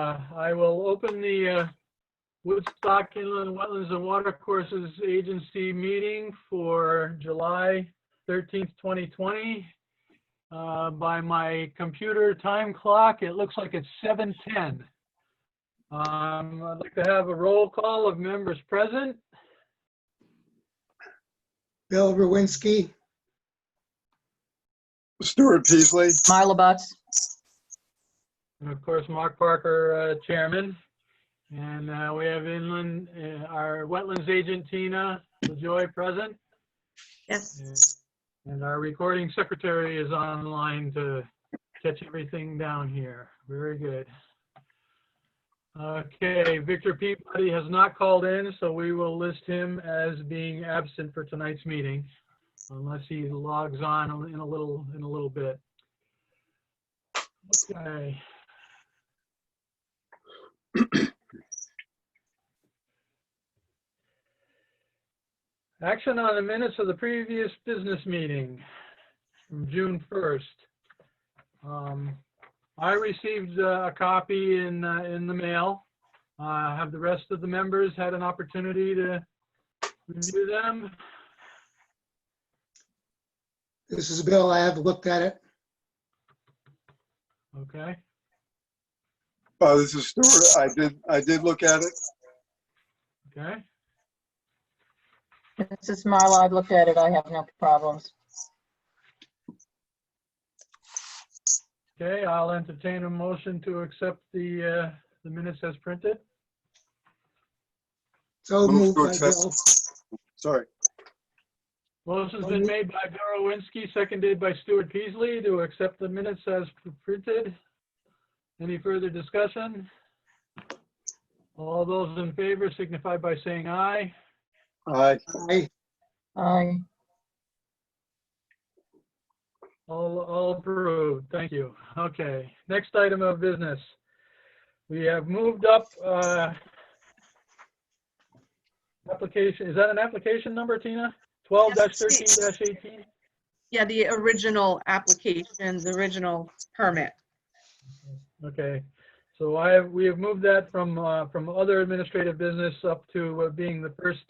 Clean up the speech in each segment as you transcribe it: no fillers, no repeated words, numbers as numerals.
I will open the Woodstock Inland Wetlands and Watercourses Agency meeting for July 13th, 2020. By my computer time clock, it looks like it's 7:10. I'd like to have a roll call of members present. Bill Rowinski. Stuart Peasley. Marla Butts. And of course, Mark Parker, Chairman. And we have inland, our wetlands agent, Tina LaJoy, present. Yes. And our recording secretary is online to catch everything down here. Very good. Okay, Victor Peabody has not called in, so we will list him as being absent for tonight's meeting, unless he logs on in a little bit. Okay. Action on the minutes of the previous business meeting from June 1st. I received a copy in the mail. Have the rest of the members had an opportunity to review them? This is Bill. I have looked at it. Okay. This is Stuart. I did look at it. Okay. This is Marla. I've looked at it. I have no problems. Okay, I'll entertain a motion to accept the minutes as printed. So Move moved to by accept. Bill. Sorry. Motion's been made by Bill Rowinski, seconded by Stuart Peasley to accept the minutes as printed. Any further discussion? All those in favor signify by saying aye. Aye. Aye. Aye. All approved. Thank you. Okay, next item of business. We have moved up application. Is that an application number, Tina? 12-13-18? Yeah, the original application, the original permit. Okay, so we have moved that from other administrative business up to being the first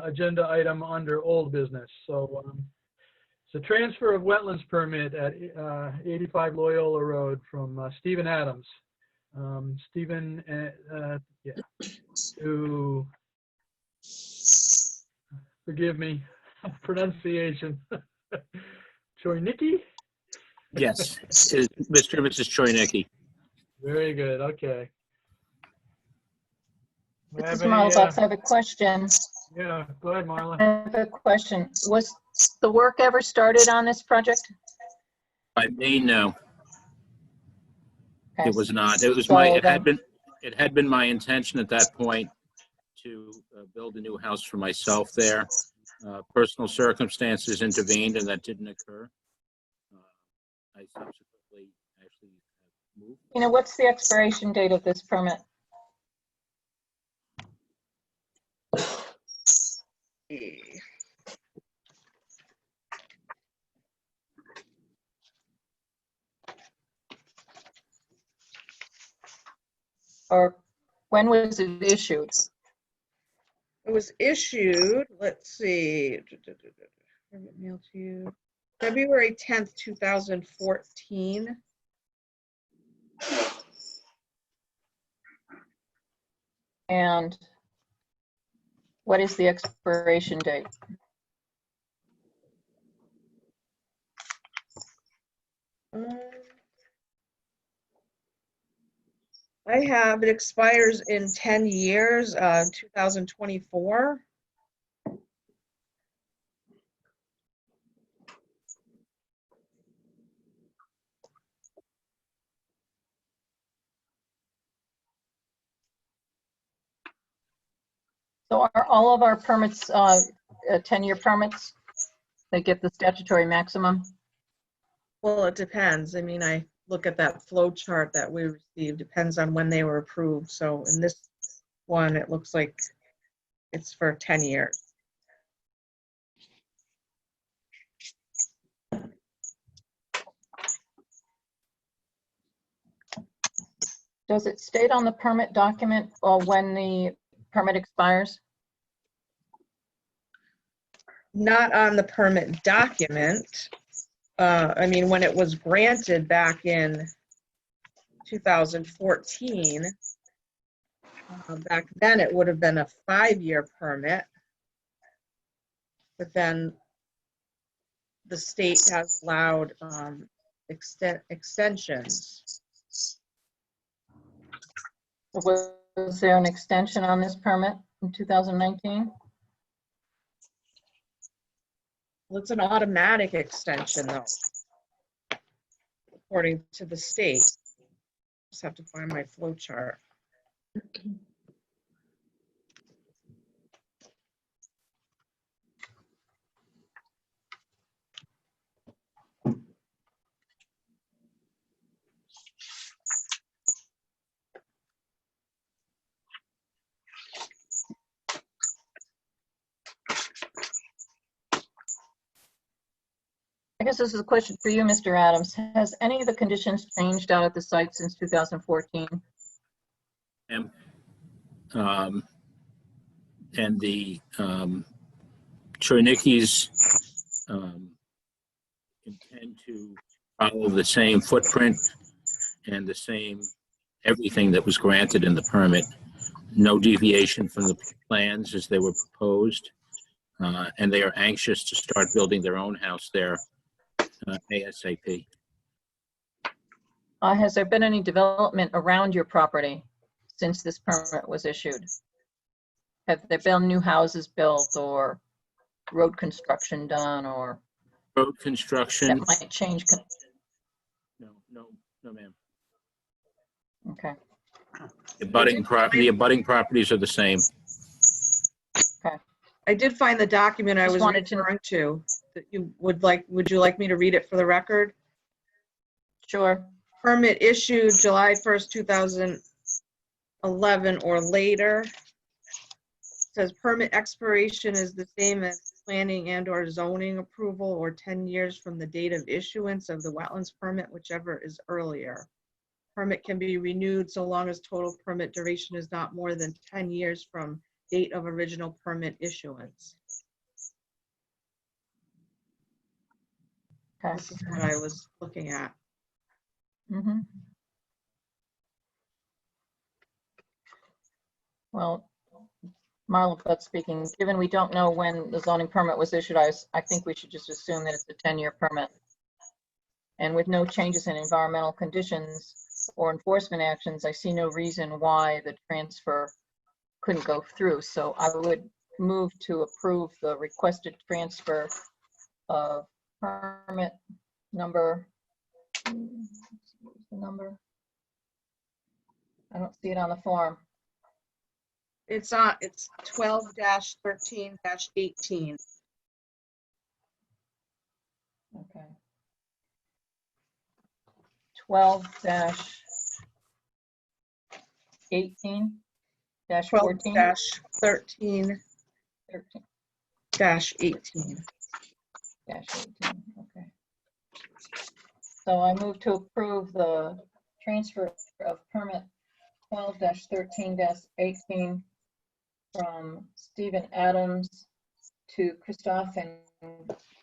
agenda item under old business. So it's a transfer of wetlands permit at 85 Loyola Road from Stephen Adams. Stephen, to forgive me, pronunciation. Choynicki? Yes, it is Mr. and Mrs. Choynicki. Very good, okay. This is Marla Butts. I have a question. Yeah, go ahead, Marla. I have a question. Was the work ever started on this project? By me, no, Okay. it was not. It was So my, it then- had been my intention at that point to build a new house for myself there. Personal circumstances intervened and that didn't occur. I subsequently actually moved. You know, what's the expiration date of this permit? Or when was it issued? It was issued, let's see, mailed to you, February 10th, 2014. And what is the expiration date? I have, it expires in 10 years, 2024. So are all of our permits 10-year permits? They get the statutory maximum? Well, it depends. I mean, I look at that flow chart that we received, depends on when they were approved. So in this one, it looks like it's for 10 years. Does it state on the permit document or when the permit expires? Not on the permit document. I mean, when it was granted back in 2014, back then it would have been a 5-year permit. But then the state has allowed extensions. Was there an extension on this permit in 2019? Well, it's an automatic extension though, according to the state. Just have to find my flow chart. I guess this is a question for you, Mr. Adams. Has any of the conditions changed out at the site since 2014? And the Chernikis intend to follow the same footprint and the same everything that was granted in the permit. No deviation from the plans as they were proposed. And they are anxious to start building their own house there ASAP. Has there been any development around your property since this permit was issued? Have there been new houses built or road construction done or Road construction, that might change? no, ma'am. Okay. The abutting properties are the same. I did find the document I Just was wanted to- referring to. That you would you like me to read it for the record? Sure. Permit issued July 1st, 2011 or later. Says permit expiration is the same as planning and or zoning approval or 10 years from the date of issuance of the wetlands permit, whichever is earlier. Permit can be renewed so long as total permit duration is not more than 10 years from date of original permit issuance. Okay. This is what I was looking at. Mm-hmm. Well, Marla Butt speaking. Given we don't know when the zoning permit was issued, I think we should just assume that it's a 10-year permit. And with no changes in environmental conditions or enforcement actions, I see no reason why the transfer couldn't go through. So I would move to approve the requested transfer of permit number. What's the number? I don't see it on the form. It's 12-13-18. Okay. 12-18-14? 12-13-18. 13-18, okay. So I move to approve the transfer of permit 12-13-18 from Stephen Adams to Christoph and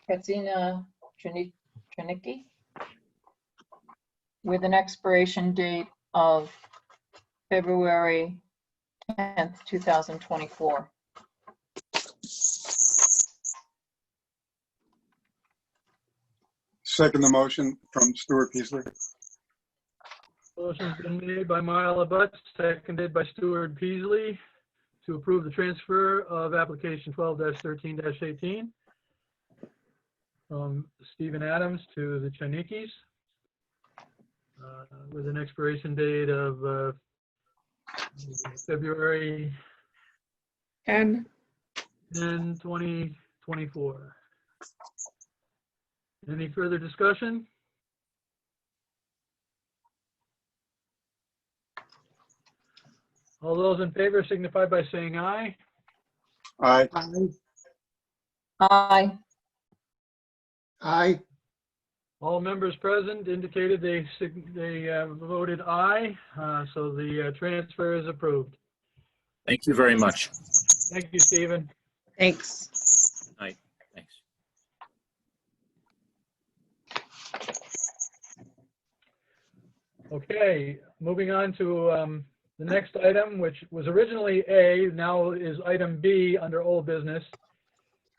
Katrina Chernicki with an expiration date of February 10th, 2024. Second the motion from Stuart Peasley. Motion's been made by Marla Butt, seconded by Stuart Peasley to approve the transfer of application 12-13-18 from Stephen Adams to the Chernikis with an expiration date of February 10. 10, 2024. Any further discussion? All those in favor signify by saying aye. Aye. Aye. Aye. Aye. All members present indicated they voted aye, so the transfer is approved. Thank you very much. Thank you, Stephen. Thanks. Night. Thanks. Okay, moving on to the next item, which was originally A, now is item B under old business,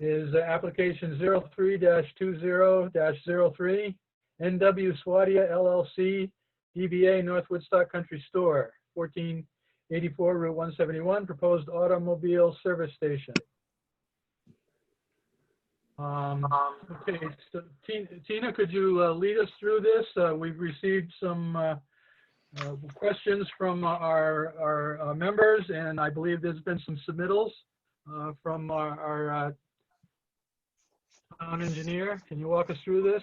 is application 03-20-03, NW Swadia LLC, DBA North Woodstock Country Store, 1484 Route 171, proposed automobile service station. Okay, so Tina, could you lead us through this? We've received some questions from our members, and I believe there's been some submittals from our town engineer. Can you walk us through this?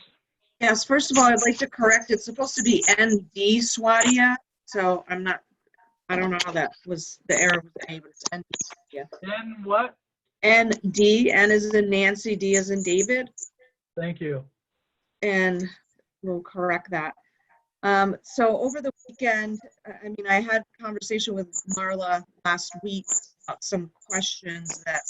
Yes, first of all, I'd like to correct, it's supposed to be ND Swadia, so I don't know how that was, the error was A, but it's ND Swadia. And what? ND, N is in Nancy, D is in David, Thank you. and we'll correct that. So over the weekend, I mean, I had a conversation with Marla last week about some questions that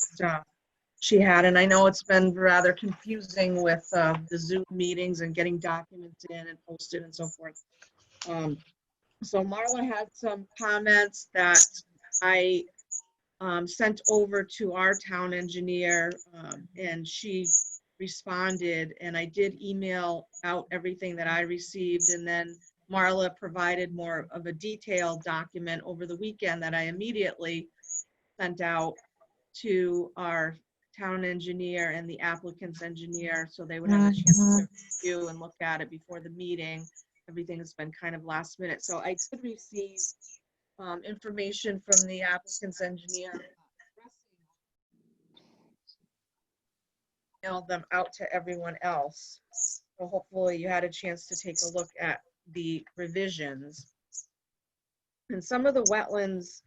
she had, and I know it's been rather confusing with the Zoom meetings and getting documents in and posted and so forth. So Marla had some comments that I sent over to our town engineer, and she responded, and I did email out everything that I received, and then Marla provided more of a detailed document over the weekend that I immediately sent out to our town engineer and the applicant's engineer, so they would have a chance to review and look at it before the meeting. Everything has been kind of last minute. So I did receive information from the applicant's engineer. Emailed them out to everyone else. So hopefully you had a chance to take a look at the revisions. And some of the wetlands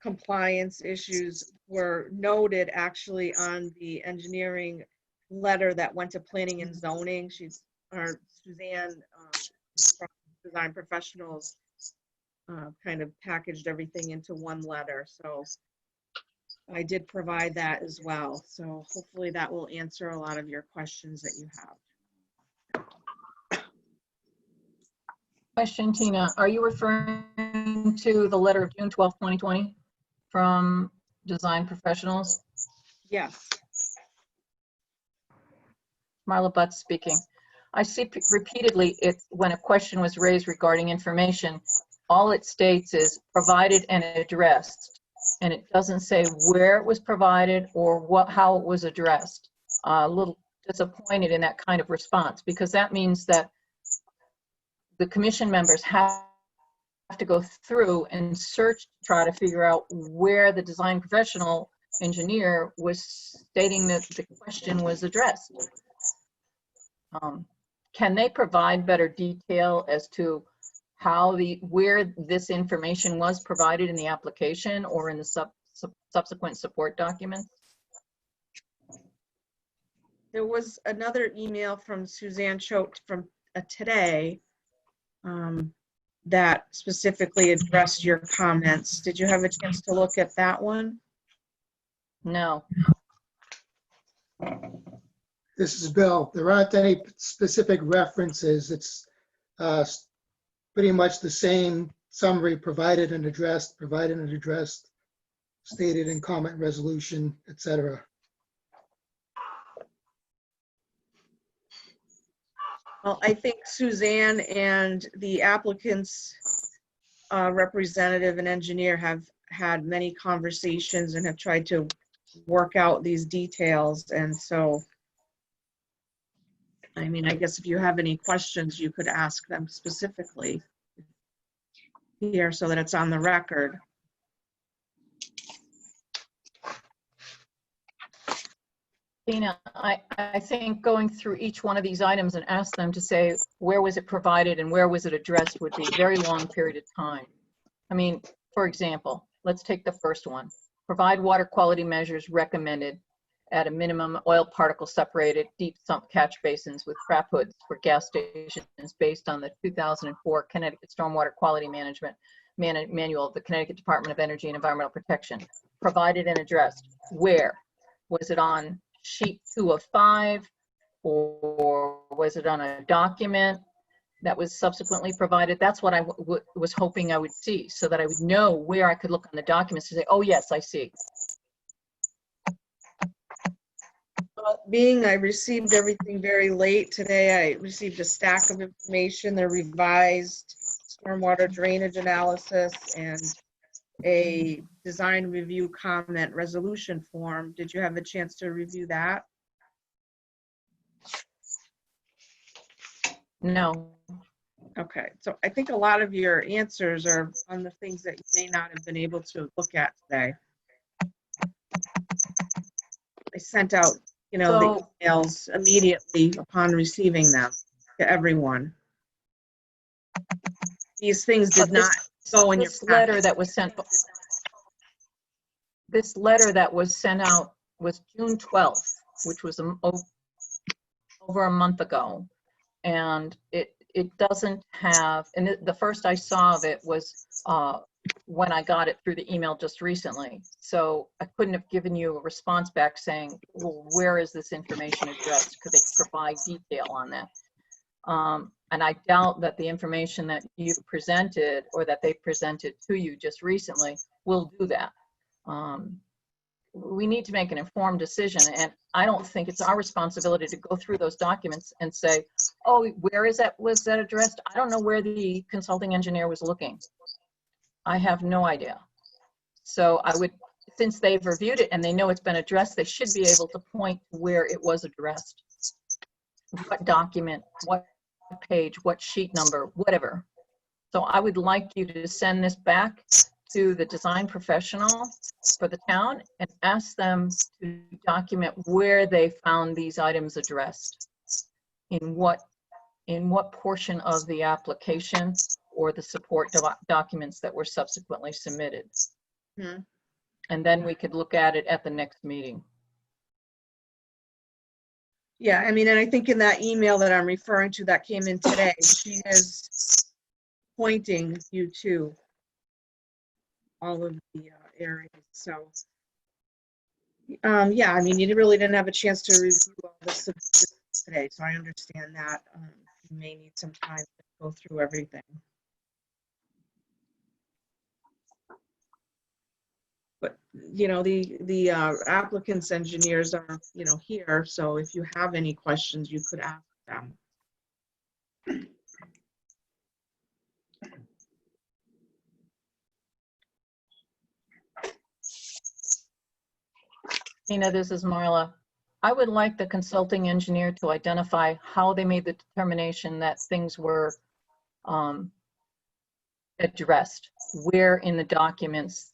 compliance issues were noted actually on the engineering letter that went to planning and zoning. Suzanne from Design Professionals kind of packaged everything into one letter. So I did provide that as well. So hopefully that will answer a lot of your questions that you have. Question, Tina, are you referring to the letter of June 12, 2020 from Design Professionals? Yes. Marla Butts speaking. I see repeatedly when a question was raised regarding information, all it states is provided and addressed, and it doesn't say where it was provided or how it was addressed. A little disappointed in that kind of response, because that means that the commission members have to go through and search to try to figure out where the design professional engineer was stating that the question was addressed. Can they provide better detail as to where this information was provided in the application or in the subsequent support documents? There was another email from Suzanne Choate from today that specifically addressed your comments. Did you have a chance to look at that one? No. This is Bill. There aren't any specific references. It's pretty much the same summary, provided and addressed, stated in comment resolution, etc. Well, I think Suzanne and the applicant's representative and engineer have had many conversations and have tried to work out these details. And so, I mean, I guess if you have any questions, you could ask them specifically here so that it's on the record. Tina, I think going through each one of these items and ask them to say where was it provided and where was it addressed would be a very long period of time. I mean, for example, let's take the first one. Provide water quality measures recommended at a minimum, oil particle separated deep sump catch basins with trap hoods for gas stations based on the 2004 Connecticut Stormwater Quality Management Manual of the Connecticut Department of Energy and Environmental Protection, provided and addressed. Where? Was it on sheet 2 of 5, or was it on a document that was subsequently provided? That's what I was hoping I would see, so that I would know where I could look on the documents to say, oh yes, I see. Being I received everything very late today, I received a stack of information, the revised stormwater drainage analysis and a design review comment resolution form. Did you have a chance to review that? No. Okay, so I think a lot of your answers are on the things that you may not have been able to look at today. I sent out, you know, So- the emails immediately upon receiving them to everyone. These things did But this- not go in your This letter packet. that was sent, this letter that was sent out was June 12th, which was over a month ago. And it doesn't have, and the first I saw of it was when I got it through the email just recently. So I couldn't have given you a response back saying, well, where is this information addressed? Could they provide detail on that? And I doubt that the information that you presented or that they presented to you just recently will do that. We need to make an informed decision, and I don't think it's our responsibility to go through those documents and say, oh, where is that, was that addressed? I don't know where the consulting engineer was looking. I have no idea. So I would, since they've reviewed it and they know it's been addressed, they should be able to point to where it was addressed. What document, what page, what sheet number, whatever. So I would like you to send this back to the design professional for the town and ask them to document where they found these items addressed, in what portion of the application or the support documents that were subsequently submitted. Hmm. And then we could look at it at the next meeting. Yeah, I mean, and I think in that email that I'm referring to that came in today, she is pointing you to all of the areas. So, yeah, I mean, you really didn't have a chance to review all this today, so I understand that. You may need some time to go through everything. But, you know, the applicant's engineers are, you know, here, so if you have any questions, you could ask them. Tina, this is Marla. I would like the consulting engineer to identify how they made the determination that things were addressed. Where in the documents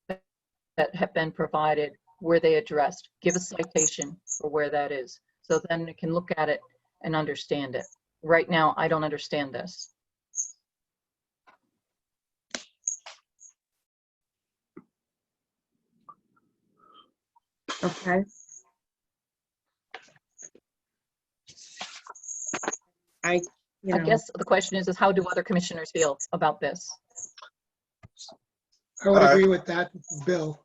that have been provided were they addressed? Give a citation for where that is, so then we can look at it and understand it. Right now, I don't understand this. Okay. I guess the question is how do other commissioners feel about this? I would agree with that, Bill.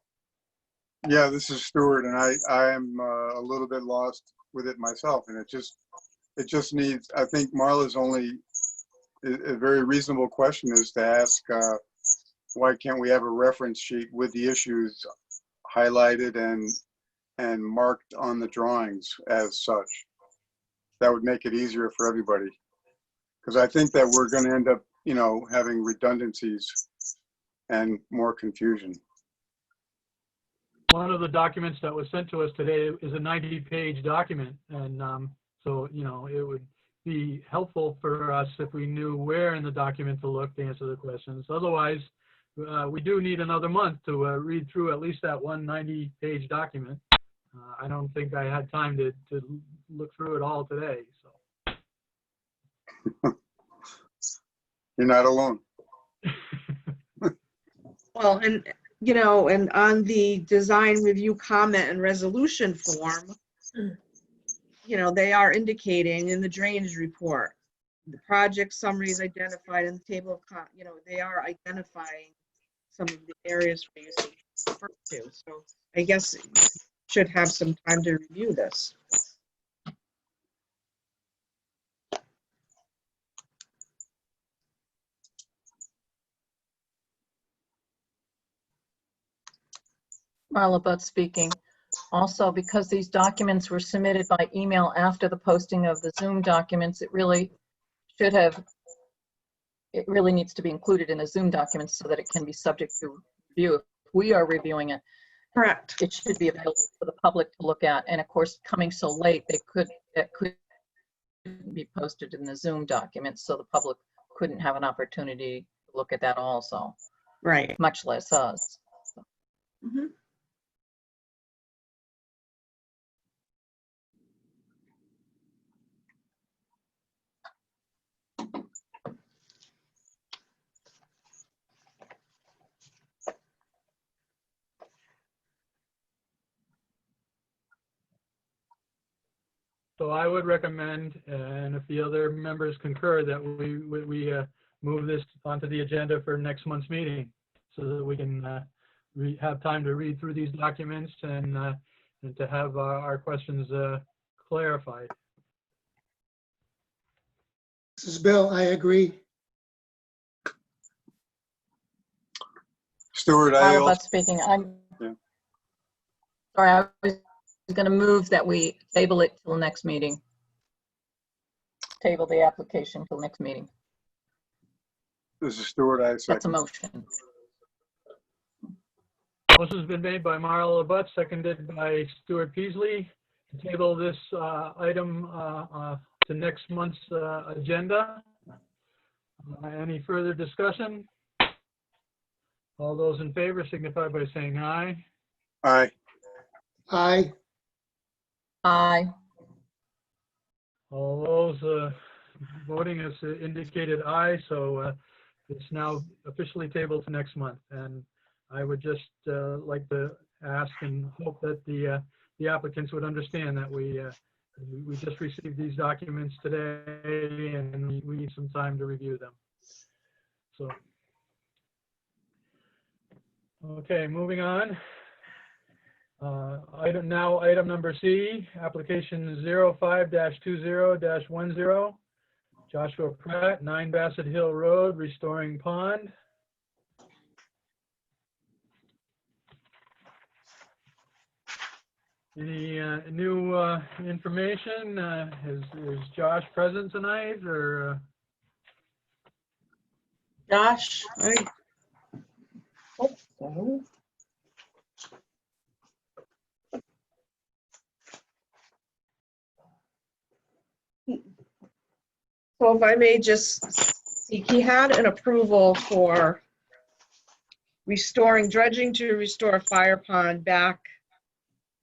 Yeah, this is Stuart, and I am a little bit lost with it myself, and it just needs. I think Marla's only a very reasonable question is to ask why can't we have a reference sheet with the issues highlighted and marked on the drawings as such. That would make it easier for everybody, because I think that we're going to end up, you know, having redundancies and more confusion. One of the documents that was sent to us today is a 90-page document. And so, you know, it would be helpful for us if we knew where in the document to look to answer the questions. Otherwise, we do need another month to read through at least that one 90-page document. I don't think I had time to look through it all today. So. You're not alone. Well, and you know, and on the design review comment and resolution form, you know, they are indicating in the drainage report, the project summary is identified in the table of, you know, they are identifying some of the areas for you to refer to. So I guess you should have some time to review this. Marla Butt speaking. Also, because these documents were submitted by email after the posting of the Zoom documents, it really needs to be included in the Zoom documents so that it can be subject to review. If we are reviewing it, Correct. it should be available for the public to look at. And of course, coming so late, it could be posted in the Zoom documents, so the public couldn't have an opportunity to look at that also, Right. much less us. Mhm. So I would recommend, and if the other members concur, that we move this onto the agenda for next month's meeting so that we can have time to read through these documents and to have our questions clarified. This is Bill. I agree. Stuart, I Marla also, Butt speaking. I'm Yeah. sorry, I was going to move that we table it till next meeting. Table the application till next meeting. this is Stuart, I That's a second. motion. Motion's been made by Marla Butt, seconded by Stuart Peasley, to table this item to next month's agenda. Any further discussion? All those in favor signify by saying aye. Aye. Aye. Aye. All those voting has indicated aye, so it's now officially tabled to next month. And I would just like to ask and hope that the applicants would understand that we just received these documents today and we need some time to review them. So, okay, moving on. Item number C, application 05-20-10, Joshua Pratt, 9 Bassett Hill Road, restoring pond. Any new information? Is Josh present tonight, or? Josh, I hope so. So if I may just speak, he had an approval for restoring dredging to restore a fire pond back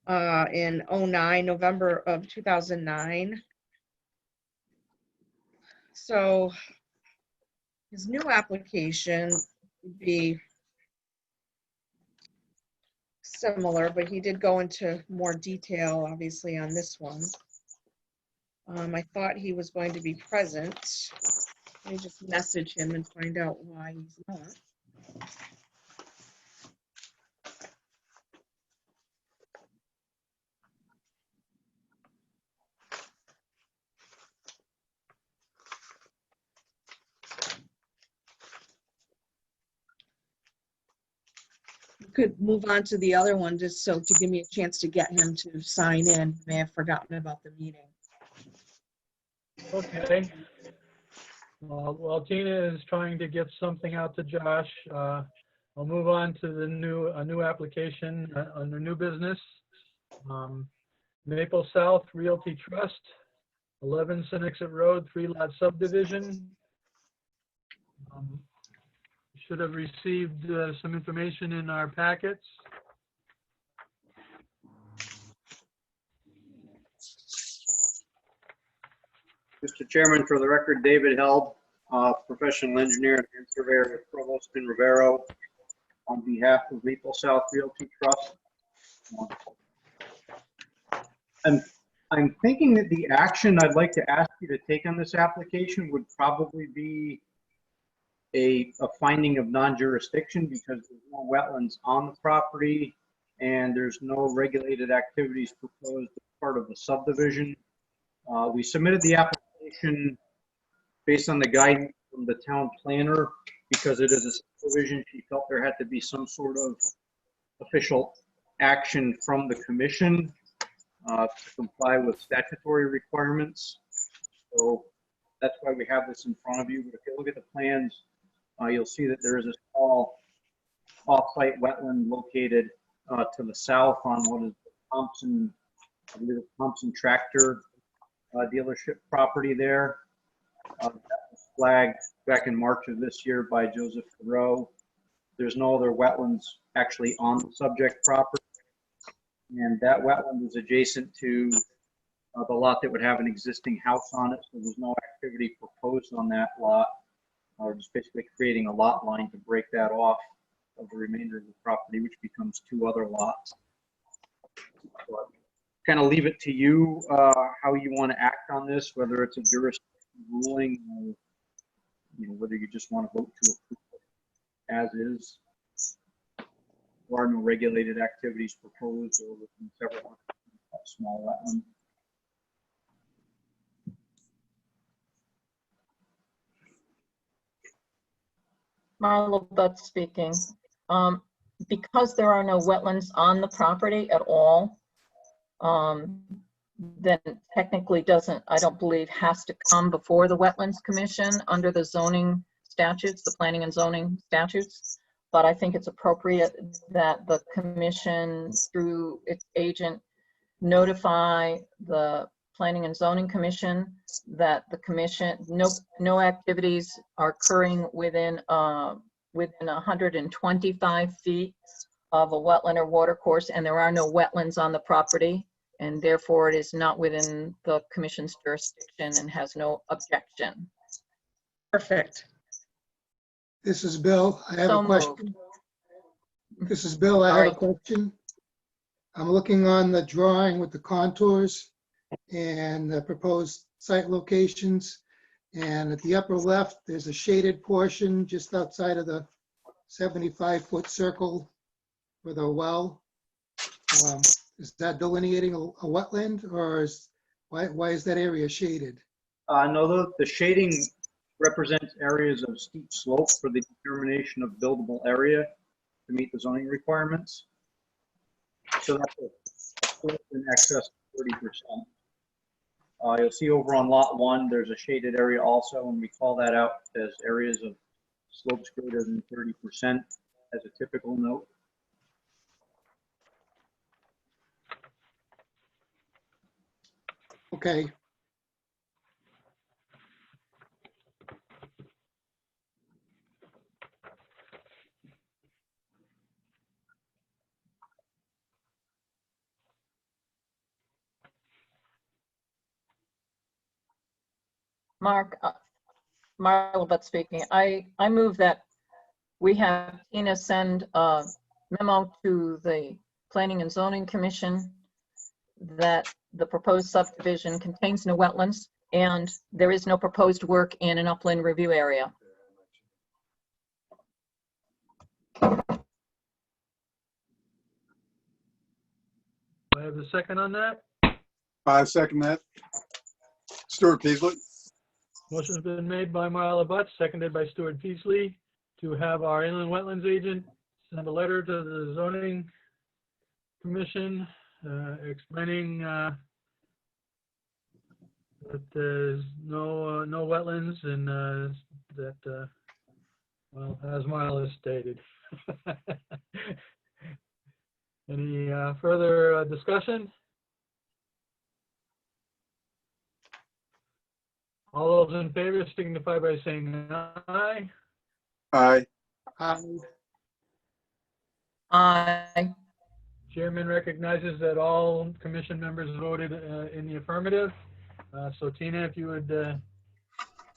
in November of 2009. So his new application would be similar, but he did go into more detail, obviously, on this one. I thought he was going to be present. Let me just message him and find out why he's not. You could move on to the other one just so to give me a chance to get him to sign in. He may have forgotten about the meeting. Okay. While Tina is trying to get something out to Josh, I'll move on to a new application under new business. Maple South Realty Trust, 11 Senexit Road, 3-lot subdivision. Should have received some information in our packets. Mr. Chairman, for the record, David Held, professional engineer and surveyor with Provost and Rivero. on behalf of Maple South Realty Trust. I'm thinking that the action I'd like to ask you to take on this application would probably be a finding of non-jurisdiction, because there's no wetlands on the property and there's no regulated activities proposed as part of the subdivision. We submitted the application based on the guidance from the town planner, because it is a subdivision. She felt there had to be some sort of official action from the commission to comply with statutory requirements. So that's why we have this in front of you. But if you look at the plans, you'll see that there is a small off-site wetland located to the south on what is Thompson, I believe it's Thompson Tractor dealership property there. That was flagged back in March of this year by Joseph Thoreau. There's no other wetlands actually on the subject property. And that wetland is adjacent to the lot that would have an existing house on it. So there's no activity proposed on that lot. We're just basically creating a lot line to break that off of the remainder of the property, which becomes two other lots. So kind of leave it to you how you want to act on this, whether it's a jurisdiction ruling or whether you just want to vote to approve it as is. There are no regulated activities proposed or within several hundred feet of small wetland. Marla Butt speaking. Because there are no wetlands on the property at all, then technically I don't believe has to come before the Wetlands Commission under the zoning statutes, the planning and zoning statutes. But I think it's appropriate that the commission, through its agent, notify the Planning and Zoning Commission that the commission, no activities are occurring within 125 feet of a wetland or watercourse, and there are no wetlands on the property, and therefore it is not within the commission's jurisdiction and has no objection. Perfect. This is Bill. I have So a question. moved. This is Bill. I have a question. I'm looking on the drawing with the contours and the proposed site locations. And at the upper left, there's a shaded portion just outside of the 75-foot circle with a well. Is that delineating a wetland, or why is that area shaded? No, the shading represents areas of steep slope for the determination of buildable area to meet the zoning requirements. So that's a slope in excess of 30%. You'll see over on lot 1, there's a shaded area also, and we call that out as areas of slopes greater than 30% as a typical note. Okay. Mark, Marla Butt speaking. I move that we have Tina send a memo to the Planning and Zoning Commission that the proposed subdivision contains no wetlands and there is no proposed work in an upland review area. Do I have a second on that? I second that. Stuart Peasley. Motion's been made by Marla Butt, seconded by Stuart Peasley, to have our inland wetlands agent send a letter to the zoning commission explaining that there's no wetlands and that, well, as Marla stated. Any further discussion? All those in favor signify by saying aye. Aye. Aye. Chairman recognizes that all commission members voted in the affirmative. So Tina, if you would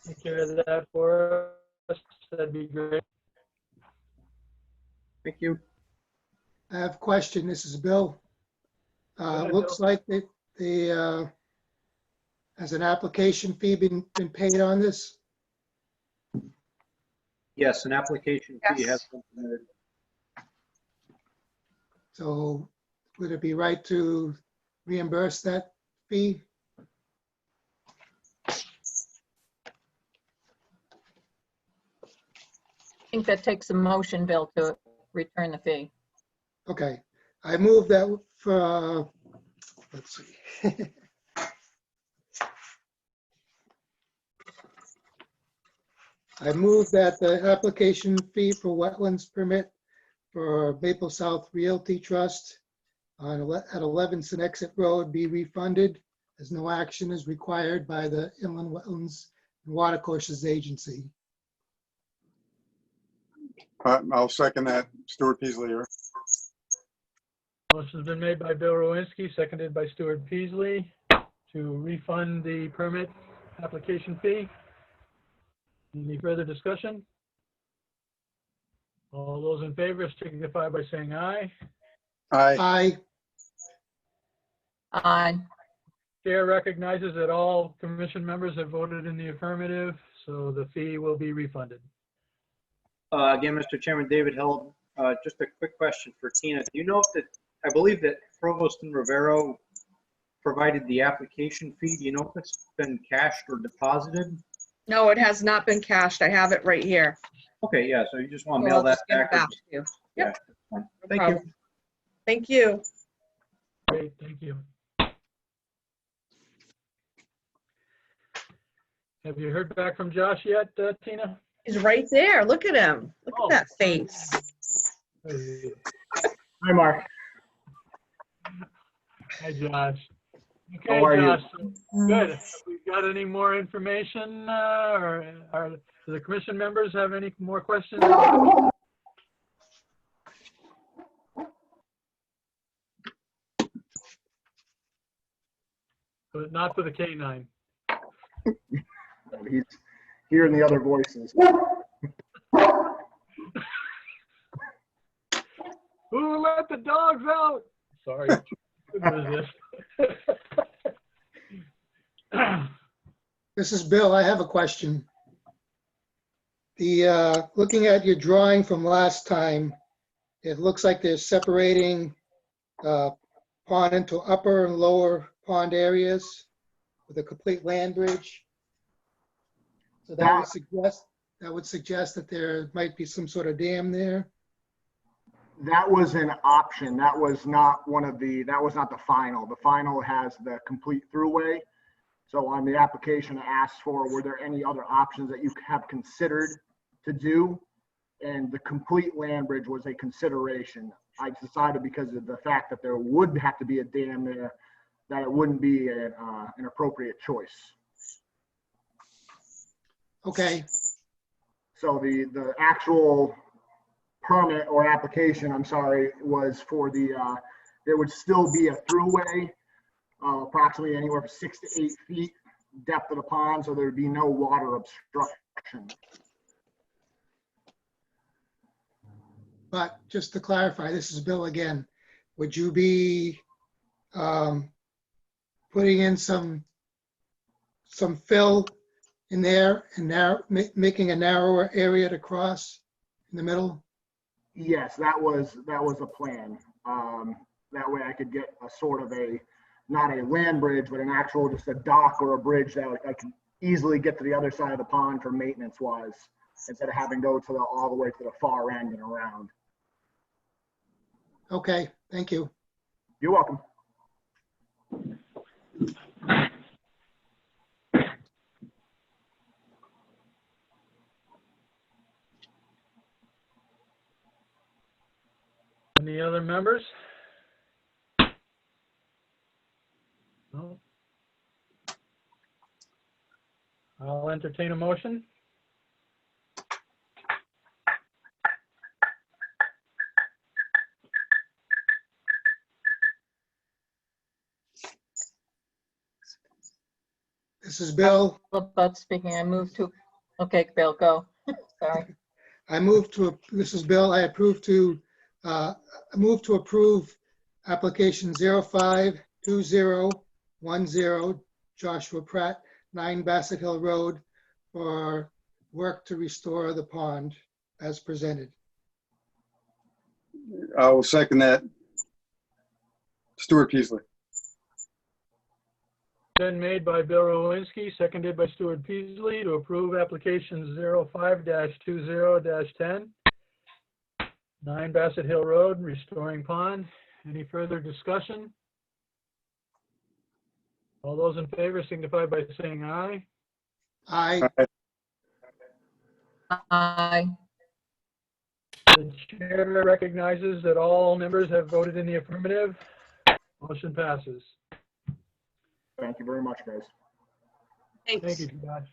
take care of that for us, that'd be great. Thank you. I have a question. This is Bill. Go ahead, Looks Bill. like has an application fee been paid on this? Yes, an application fee has Yes. been submitted. So would it be right to reimburse that fee? I think that takes a motion, Bill, to return the fee. Okay, I move that for, let's see. I move that the application fee for wetlands permit for Maple South Realty Trust at 11 Senexit Road be refunded as no action is required by the Inland Wetlands and Watercourses Agency. I'll second that. Stuart Peasley here. Motion's been made by Bill Rowinski, seconded by Stuart Peasley to refund the permit application fee. Any further discussion? All those in favor signify by saying aye. Aye. Aye. Aye. Chair recognizes that all commission members have voted in the affirmative, so the fee will be refunded. Again, Mr. Chairman, David Hill, just a quick question for Tina. Do you know if that, I believe that Provost and Rivero provided the application fee. Do you know if it's been cashed or deposited? No, it has not been cashed. I have it right here. Okay, yeah, so you just want to So mail I'll that just give it back? or- back to you. Yep. No No Thank you. problem. Thank you. Great, thank you. Have you heard back from Josh yet, Tina? He's right there. Look at him. Look Oh. at that face. Hi, Mark. Hi, Josh. Okay, How are you? Josh. Good. Have we got any more information, or do the commission members have any more questions? But not for the K-9. He's hearing the other voices. Who let the dogs out? Sorry. What was this? This is Bill. I have a question. Looking at your drawing from last time, it looks like they're separating pond into upper and lower pond areas with a complete land bridge. So that would suggest that there might be some sort of dam there. That was an option. That was not the final. The final has the complete throughway. So on the application, I asked for, were there any other options that you have considered to do? And the complete land bridge was a consideration. I decided, because of the fact that there would have to be a dam there, that it wouldn't be an appropriate choice. Okay, So the actual permit or application, I'm sorry, was for there would still be a throughway, approximately anywhere from 6 to 8 feet depth of the pond, so there'd be no water obstruction. but just to clarify, this is Bill again. Would you be putting in some fill in there and making a narrower area to cross in the middle? Yes, that was a plan. That way I could get a sort of not a land bridge, but an actual, just a dock or a bridge that I could easily get to the other side of the pond for maintenance wise, instead of having to go to all the way to the far end and around. Okay, thank you. You're welcome. Any other members? No. I'll entertain a motion. This is Bill. About speaking, I move to, okay, Bill, go. Sorry. This is Bill. I approve to I move to approve application 052010 Joshua Pratt, 9 Bassett Hill Road, for work to restore the pond as presented. I will second that. Stuart Peasley. Been made by Bill Rowinski, seconded by Stuart Peasley to approve application 05-20-10, 9 Bassett Hill Road, restoring pond. Any further discussion? All those in favor signify by saying aye. Aye. Aye. The chair recognizes that all members have voted in the affirmative. Motion passes. Thank you very much, guys. Thank Thanks. you, Josh.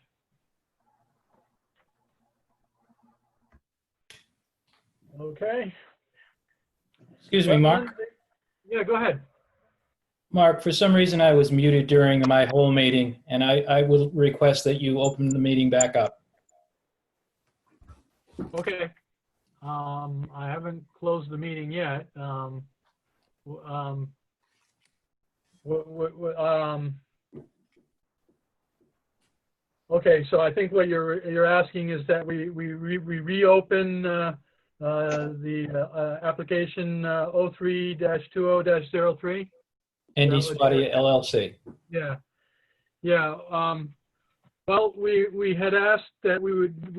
Okay. Excuse me, Mark. Yeah, go ahead. Mark, for some reason I was muted during my whole meeting, and I will request that you open the meeting back up. Okay. I haven't closed the meeting yet. Okay, so I think what you're asking is that we reopen the application 03-20-03? Andy That would- Swadia LLC. Yeah, yeah. Well, we had asked that we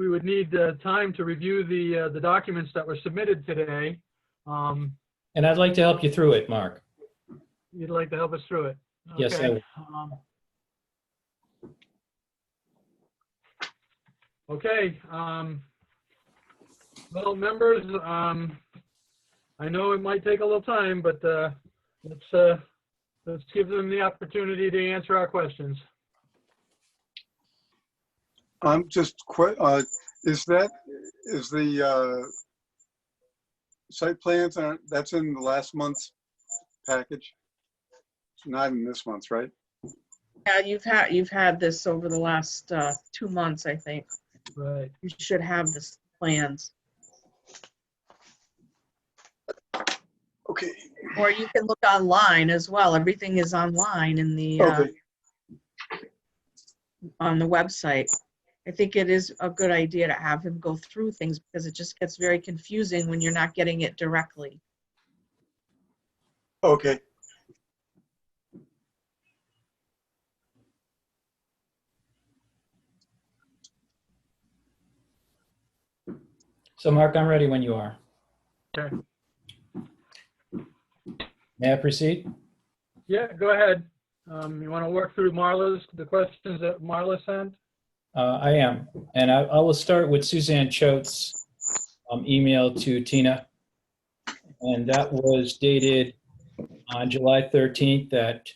would need time to review the documents that were submitted today. And I'd like to help you through it, Mark. You'd like to help us through it? Yes, I Okay. would. Okay. Well, members, I know it might take a little time, but let's give them the opportunity to answer our questions. I'm just is the site plans, that's in the last month's package? It's not in this month's, right? Yeah, you've had this over the last 2 months, I think. Right. You should have this plans. Okay. Or you can look online as well. Everything is online in the Okay. on the website. I think it is a good idea to have him go through things because it just gets very confusing when you're not getting it directly. Okay. So Mark, I'm ready when you are. Okay. May I proceed? Yeah, go ahead. You want to work through the questions that Marla sent? I am. And I will start with Suzanne Choate's email to Tina. And that was dated on July 13th at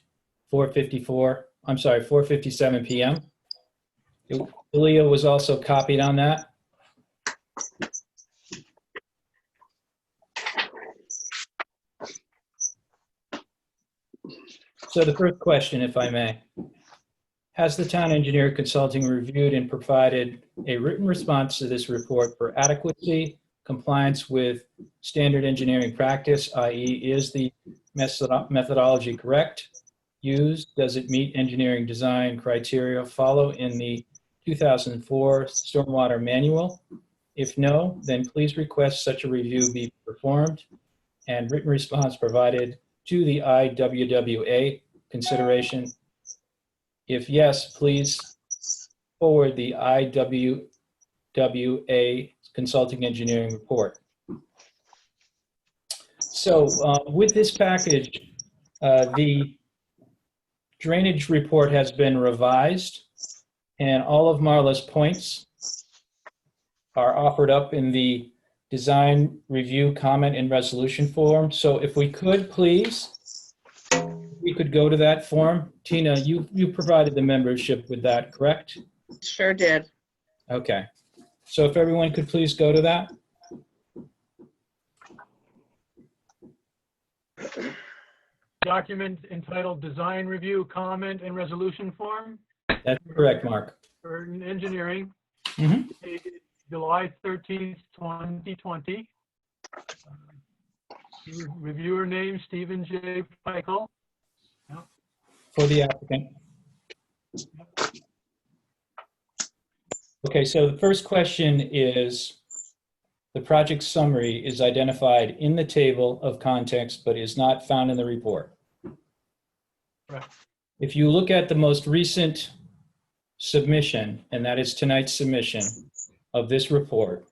4:57 p.m. Ilya was also copied on that. So the first question, if I may. Has the town engineer consulting reviewed and provided a written response to this report for adequacy, compliance with standard engineering practice, i.e. is the methodology correct? Used, does it meet engineering design criteria follow in the 2004 Stormwater Manual? If no, then please request such a review be performed and written response provided to the IWWA consideration. If yes, please forward the IWWA Consulting Engineering Report. So with this package, the drainage report has been revised and all of Marla's points are offered up in the design review comment and resolution form. So if we could, please, we could go to that form. Tina, you provided the membership with that, correct? Sure did. Okay. So if everyone could please go to that. Document entitled Design Review Comment and Resolution Form That's correct, Mark. for engineering, Mhm. dated July 13th, 2020. Reviewer name, Stephen J. Pikel. For the applicant. Okay, so the first question is, the project summary is identified in the table of context, but is not found in the report. Right. If you look at the most recent submission, and that is tonight's submission of this report,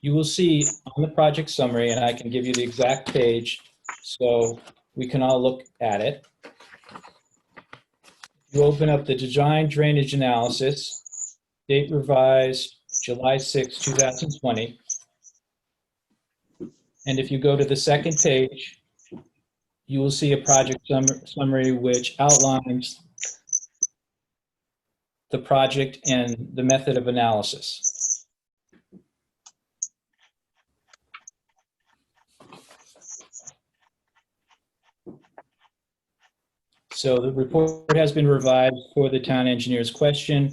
you will see on the project summary, and I can give you the exact page so we can all look at it. You open up the design drainage analysis, date revised July 6, 2020. And if you go to the second page, you will see a project summary which outlines the project and the method of analysis. So the report has been revised for the town engineer's question.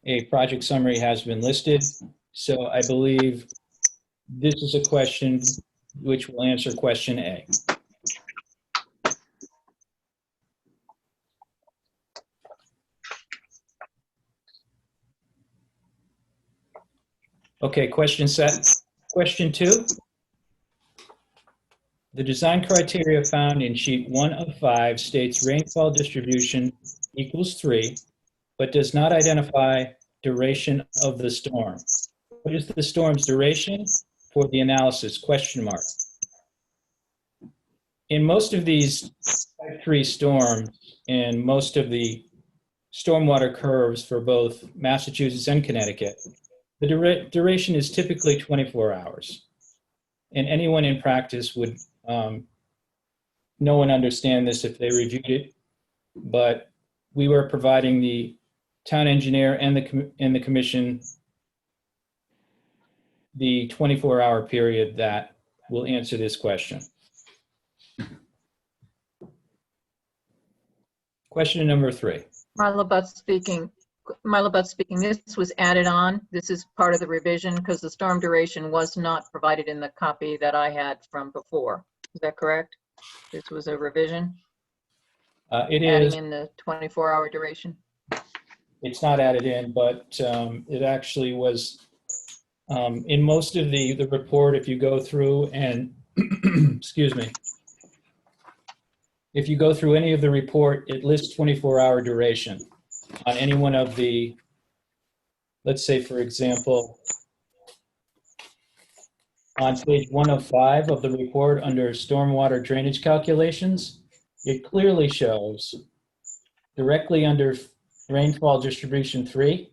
A project summary has been listed. So I believe this is a question which will answer question A. Okay, question set. Question 2. The design criteria found in sheet 1 of 5 states rainfall distribution equals 3, but does not identify duration of the storm. What is the storm's duration for the analysis? Question mark. In most of these type 3 storms and most of the stormwater curves for both Massachusetts and Connecticut, the duration is typically 24 hours. And anyone in practice would know and understand this if they reviewed it, but we were providing the town engineer and the commission the 24-hour period that will answer this question. Question number 3. Marla Butts speaking. Marla Butts speaking. This was added on. This is part of the revision because the storm duration was not provided in the copy that I had from before. Is that correct? This was a revision? It adding is. in the 24-hour duration? It's not added in, but it actually was in most of the report. If you go through and, excuse me, if you go through any of the report, it lists 24-hour duration on any one of the, let's say, for example, on page 1 of 5 of the report under stormwater drainage calculations, it clearly shows directly under rainfall distribution 3,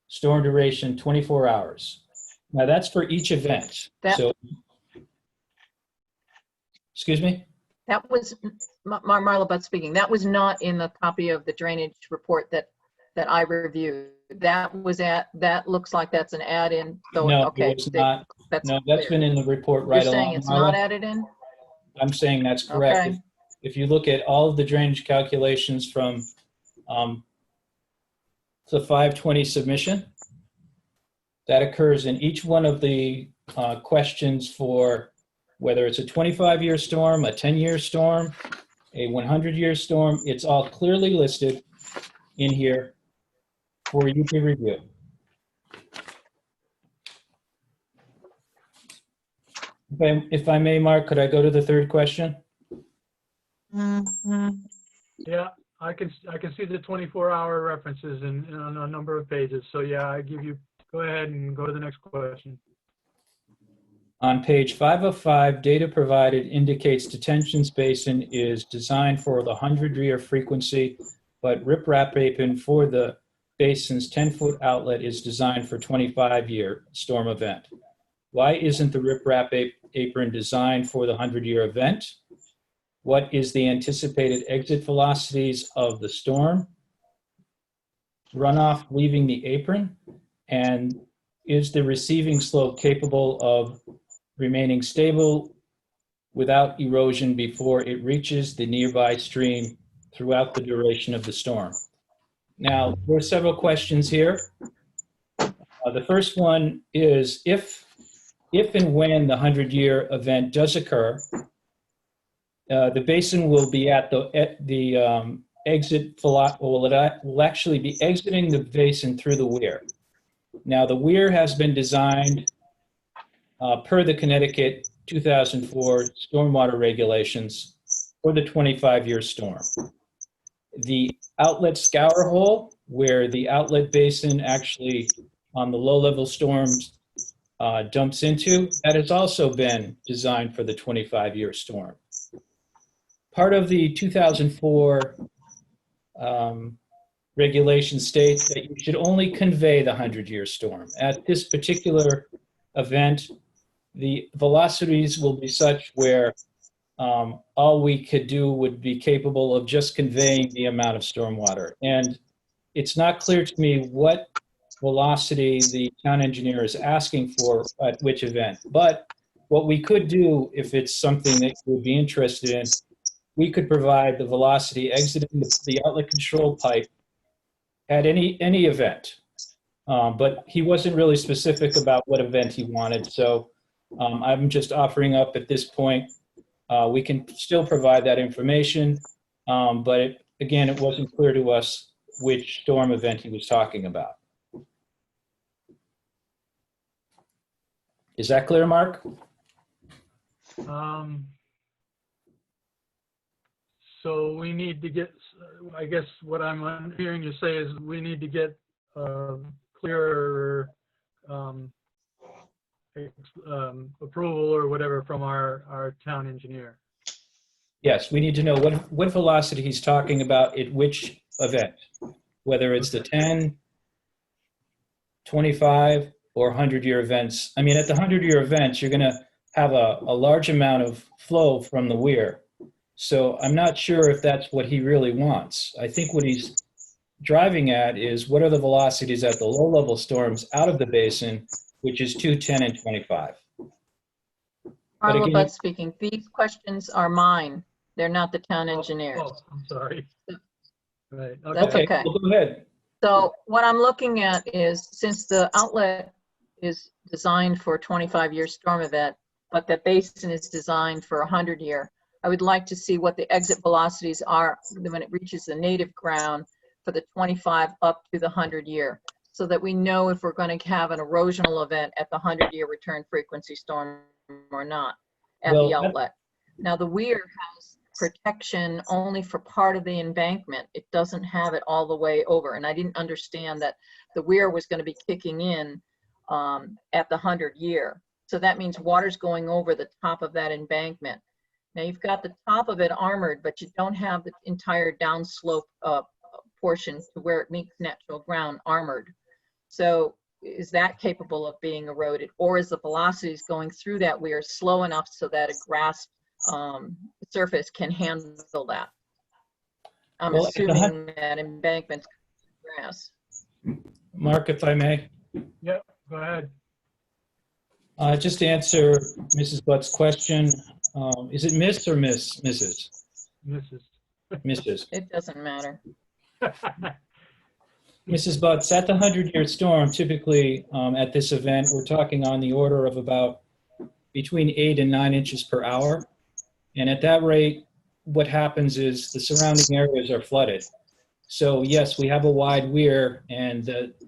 storm duration 24 hours. Now that's for each event. So, excuse me? That was, Marla Butts speaking, that was not in the copy of the drainage report that I reviewed. That looks like that's an add-in. No, okay, it's not. That's no, that's clear. been in the report right You're along. saying it's Marla. not added in? I'm saying that's correct. Okay. If you look at all of the drainage calculations from the 520 submission, that occurs in each one of the questions for whether it's a 25-year storm, a 10-year storm, a 100-year storm. It's all clearly listed in here for you to review. If I may, Mark, could I go to the third question? Yeah, I can see the 24-hour references on a number of pages. So yeah, I give you, go ahead and go to the next question. On page 5 of 5, data provided indicates detention basin is designed for the 100-year frequency, but riprap apron for the basin's 10-foot outlet is designed for 25-year storm event. Why isn't the riprap apron designed for the 100-year event? What is the anticipated exit velocities of the storm? Runoff leaving the apron? And is the receiving slope capable of remaining stable without erosion before it reaches the nearby stream throughout the duration of the storm? Now, there are several questions here. The first one is if and when the 100-year event does occur, The basin will be at the exit, will actually be exiting the basin through the weir. Now, the weir has been designed per the Connecticut 2004 stormwater regulations for the 25-year storm. The outlet scour hole, where the outlet basin actually on the low-level storms dumps into, that has also been designed for the 25-year storm. Part of the 2004 regulation states that you should only convey the 100-year storm. At this particular event, the velocities will be such where all we could do would be capable of just conveying the amount of stormwater. And it's not clear to me what velocity the town engineer is asking for at which event. But what we could do, if it's something that you would be interested in, we could provide the velocity exiting the outlet control pipe at any event. But he wasn't really specific about what event he wanted. So I'm just offering up at this point. We can still provide that information, but again, it wasn't clear to us which storm event he was talking about. Is that clear, Mark? So we need to get, I guess what I'm hearing you say is we need to get clearer approval or whatever from our town engineer. Yes, we need to know what velocity he's talking about at which event, whether it's the 10, 25, or 100-year events. I mean, at the 100-year events, you're going to have a large amount of flow from the weir. So I'm not sure if that's what he really wants. I think what he's driving at is what are the velocities at the low-level storms out of the basin, which is 2, 10, and 25. Marla again- Butt speaking. These questions are mine. They're not the town engineers. Oh, I'm sorry. Right, That's okay. okay. Well, go ahead. So what I'm looking at is, since the outlet is designed for a 25-year storm event, but the basin is designed for a 100-year, I would like to see what the exit velocities are when it reaches the native ground for the 25 up to the 100-year, so that we know if we're going to have an erosional event at the 100-year return frequency storm or not at Well, the outlet. Now, the weir has protection only for part of the embankment. It doesn't have it all the way over. And I didn't understand that the weir was going to be kicking in at the 100-year. So that means water's going over the top of that embankment. Now, you've got the top of it armored, but you don't have the entire downslope portion to where it meets natural ground armored. So is that capable of being eroded, or is the velocities going through that weir slow enough so that a grass surface can handle that? I'm Well, assuming that embankment's grass. Mark, if I may. Yep, go ahead. Just to answer Mrs. Butt's question, is it Miss or Mrs.? Mrs. It doesn't matter. Mrs. Butts, at the 100-year storm, typically at this event, we're talking on the order of about between 8 and 9 inches per hour. And at that rate, what happens is the surrounding areas are flooded. So yes, we have a wide weir, and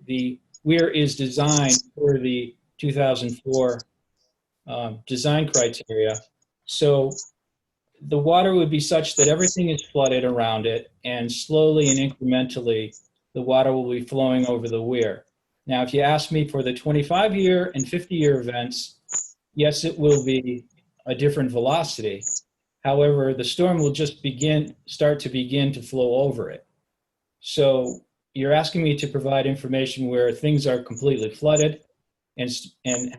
the weir is designed for the 2004 design criteria. So the water would be such that everything is flooded around it, and slowly and incrementally, the water will be flowing over the weir. Now, if you ask me for the 25-year and 50-year events, yes, it will be a different velocity. However, the storm will just start to begin to flow over it. So you're asking me to provide information where things are completely flooded and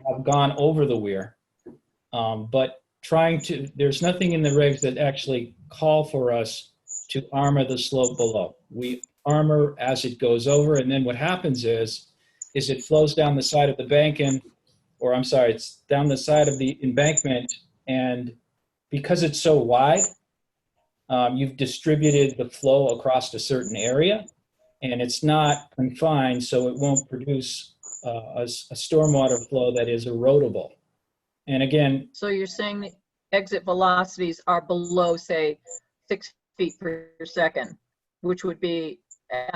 have gone over the weir. But there's nothing in the regs that actually call for us to armor the slope below. We armor as it goes over, and then what happens is it flows down the side of the it's down the side of the embankment, and because it's so wide, you've distributed the flow across a certain area, and it's not confined, so it won't produce a stormwater flow that is erodible. And again, So you're saying that exit velocities are below, say, 6 feet per second, which would be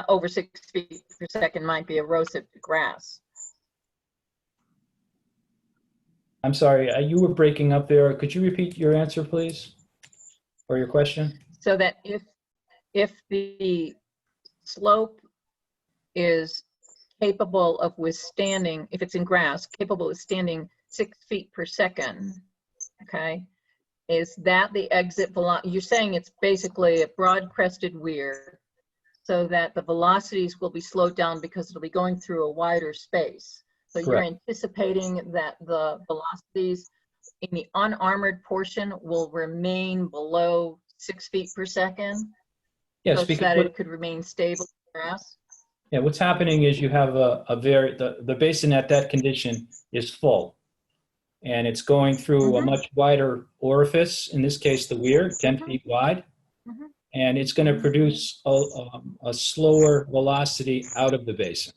over 6 feet per second might be erosive to grass. I'm sorry, you were breaking up there. Could you repeat your answer, please? Or your question? So that if the slope is capable of withstanding, if it's in grass, capable of standing 6 feet per second, okay? Is that the exit velocity? You're saying it's basically a broad crested weir so that the velocities will be slowed down because it'll be going through a wider space. So you're Correct. anticipating that the velocities in the unarmored portion will remain below 6 feet per second? Yes, Such because that it could remain stable in grass? yeah, what's happening is you have the basin at that condition is full. And it's going through a much wider orifice, in this case, the weir, 10 feet wide. Mhm. And it's going to produce a slower velocity out of the basin.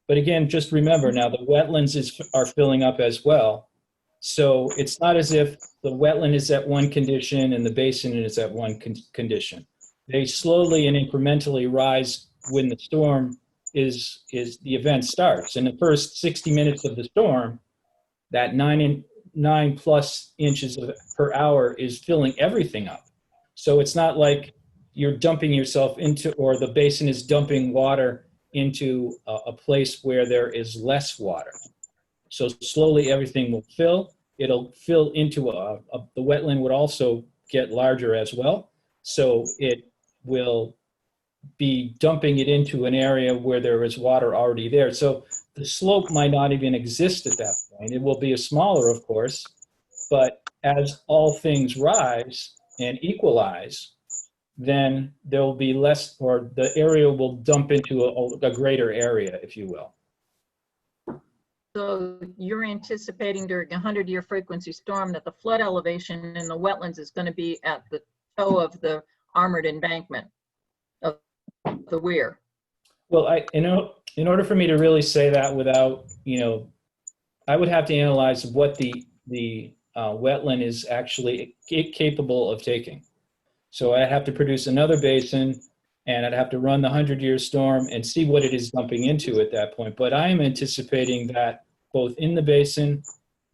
But again, just remember now the wetlands are filling up as well. So it's not as if the wetland is at one condition and the basin is at one condition. They slowly and incrementally rise when the storm the event starts. In the first 60 minutes of the storm, that 9+ inches per hour is filling everything up. So it's not like you're dumping yourself into, or the basin is dumping water into a place where there is less water. So slowly everything will fill. It'll fill into the wetland would also get larger as well. So it will be dumping it into an area where there is water already there. So the slope might not even exist at that point. It will be a smaller, of course, but as all things rise and equalize, then there will be less, or the area will dump into a greater area, if you will. So you're anticipating during a 100-year frequency storm that the flood elevation in the wetlands is going to be at the toe of the armored embankment of the weir. Well, in order for me to really say that without, I would have to analyze what the wetland is actually capable of taking. So I'd have to produce another basin, and I'd have to run the 100-year storm and see what it is dumping into at that point. But I am anticipating that both in the basin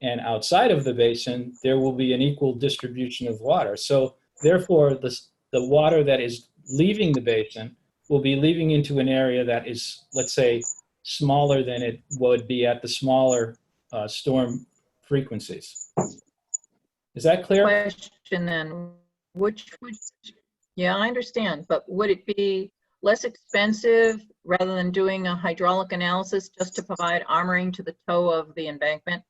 and outside of the basin, there will be an equal distribution of water. So therefore, the water that is leaving the basin will be leaving into an area that is, let's say, smaller than it would be at the smaller storm frequencies. Is that clear? Question then, yeah, I understand, but would it be less expensive rather than doing a hydraulic analysis just to provide armoring to the toe of the embankment,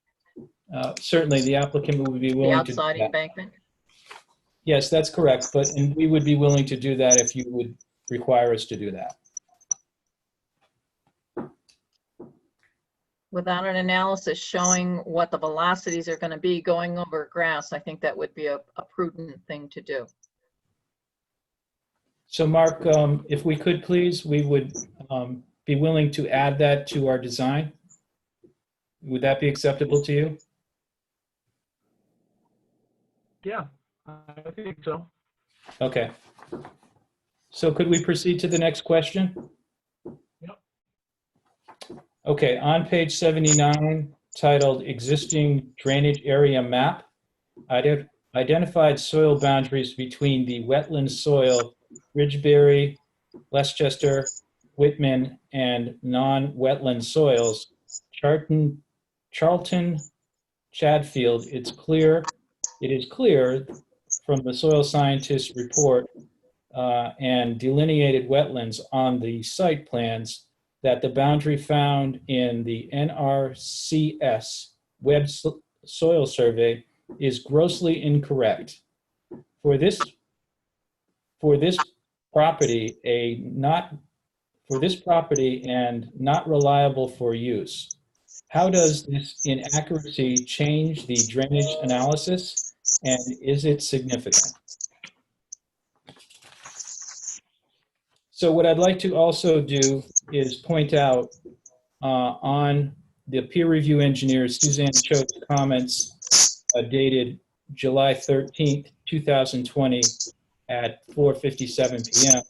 Certainly, the applicant would be the willing to do outside that. embankment? Yes, that's correct. And we would be willing to do that if you would require us to do that. Without an analysis showing what the velocities are going to be going over grass, I think that would be a prudent thing to do. So Mark, if we could please, we would be willing to add that to our design. Would that be acceptable to you? Yeah, I think so. Okay. So could we proceed to the next question? Yep. Okay, on page 79, titled Existing Drainage Area Map, identified soil boundaries between the wetland soil, Ridgeberry, Westchester, Whitman, and non-wetland soils, Charlton, Chadfield. It is clear from the soil scientist's report and delineated wetlands on the site plans that the boundary found in the NRCS Web Soil Survey is grossly incorrect. For this property and not reliable for use. How does this inaccuracy change the drainage analysis, and is it significant? So what I'd like to also do is point out on the peer review engineer Suzanne Cho's comments dated July 13th, 2020 at 4:57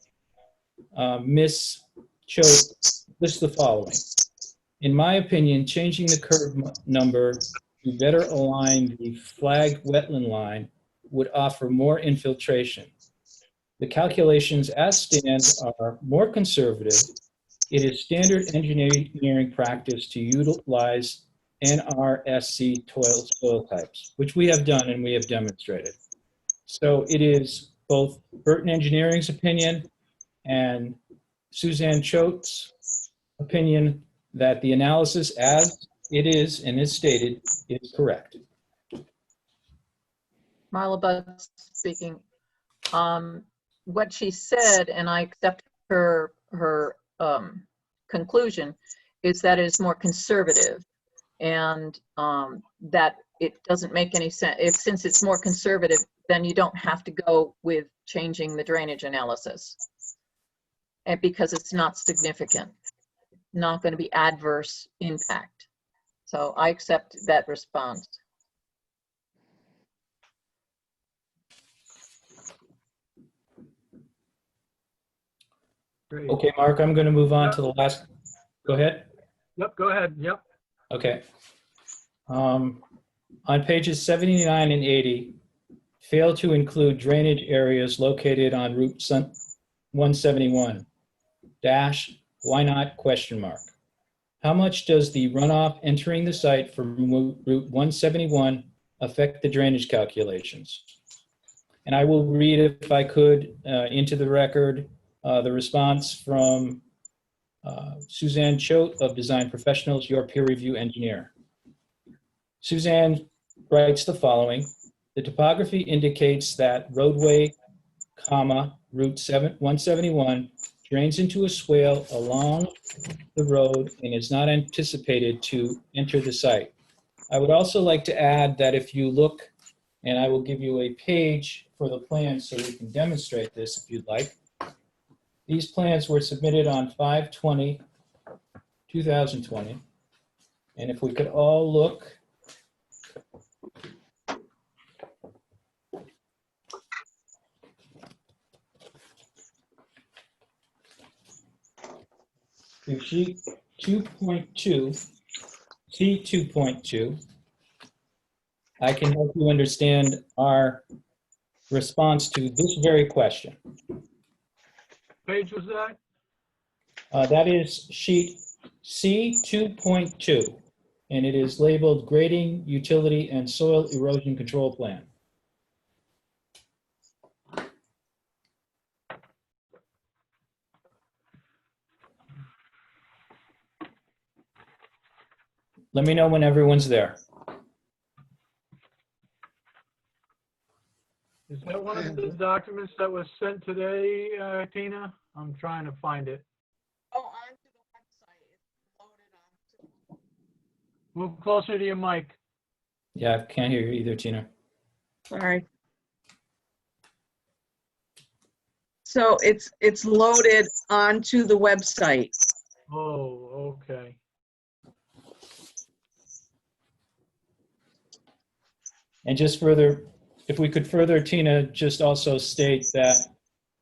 p.m. Ms. Choate lists the following. In my opinion, changing the curve number to better align the flagged wetland line would offer more infiltration. The calculations as stand are more conservative. It is standard engineering practice to utilize NRSC soil types, which we have done and we have demonstrated. So it is both Burton Engineering's opinion and Suzanne Choate's opinion that the analysis as it is and is stated is correct. Marla Butts speaking. What she said, and I accept her conclusion, is that it is more conservative, and that it doesn't make any sense. Since it's more conservative, then you don't have to go with changing the drainage analysis, and because it's not significant, not going to be adverse impact. So I accept that response. Great. Okay, Mark, I'm going to move on to the last. Go ahead. Yep, go ahead. Yep. Okay. On pages 79 and 80, fail to include drainage areas located on Route 171. Dash, why not, question mark. How much does the runoff entering the site from Route 171 affect the drainage calculations? And I will read, if I could, into the record, the response from Suzanne Choate of Design Professionals, your peer review engineer. Suzanne writes the following. The topography indicates that roadway, Route 171 drains into a swale along the road and is not anticipated to enter the site. I would also like to add that if you look, and I will give you a page for the plan so we can demonstrate this if you'd like. These plans were submitted on 5/20/2020. And if we could all look. To sheet 2.2, C2.2, I can help you understand our response to this very question. Page was that? That is sheet C2.2, and it is labeled Grading, Utility, and Soil Erosion Control Plan. Let me know when everyone's there. Is that one of the documents that was sent today, Tina? I'm trying to find it. Oh, onto the website. It's loaded onto. Move closer to your mic. Yeah, I can't hear you either, Tina. Sorry. So it's loaded onto the website. Oh, okay. And just further, if we could further, Tina, just also state that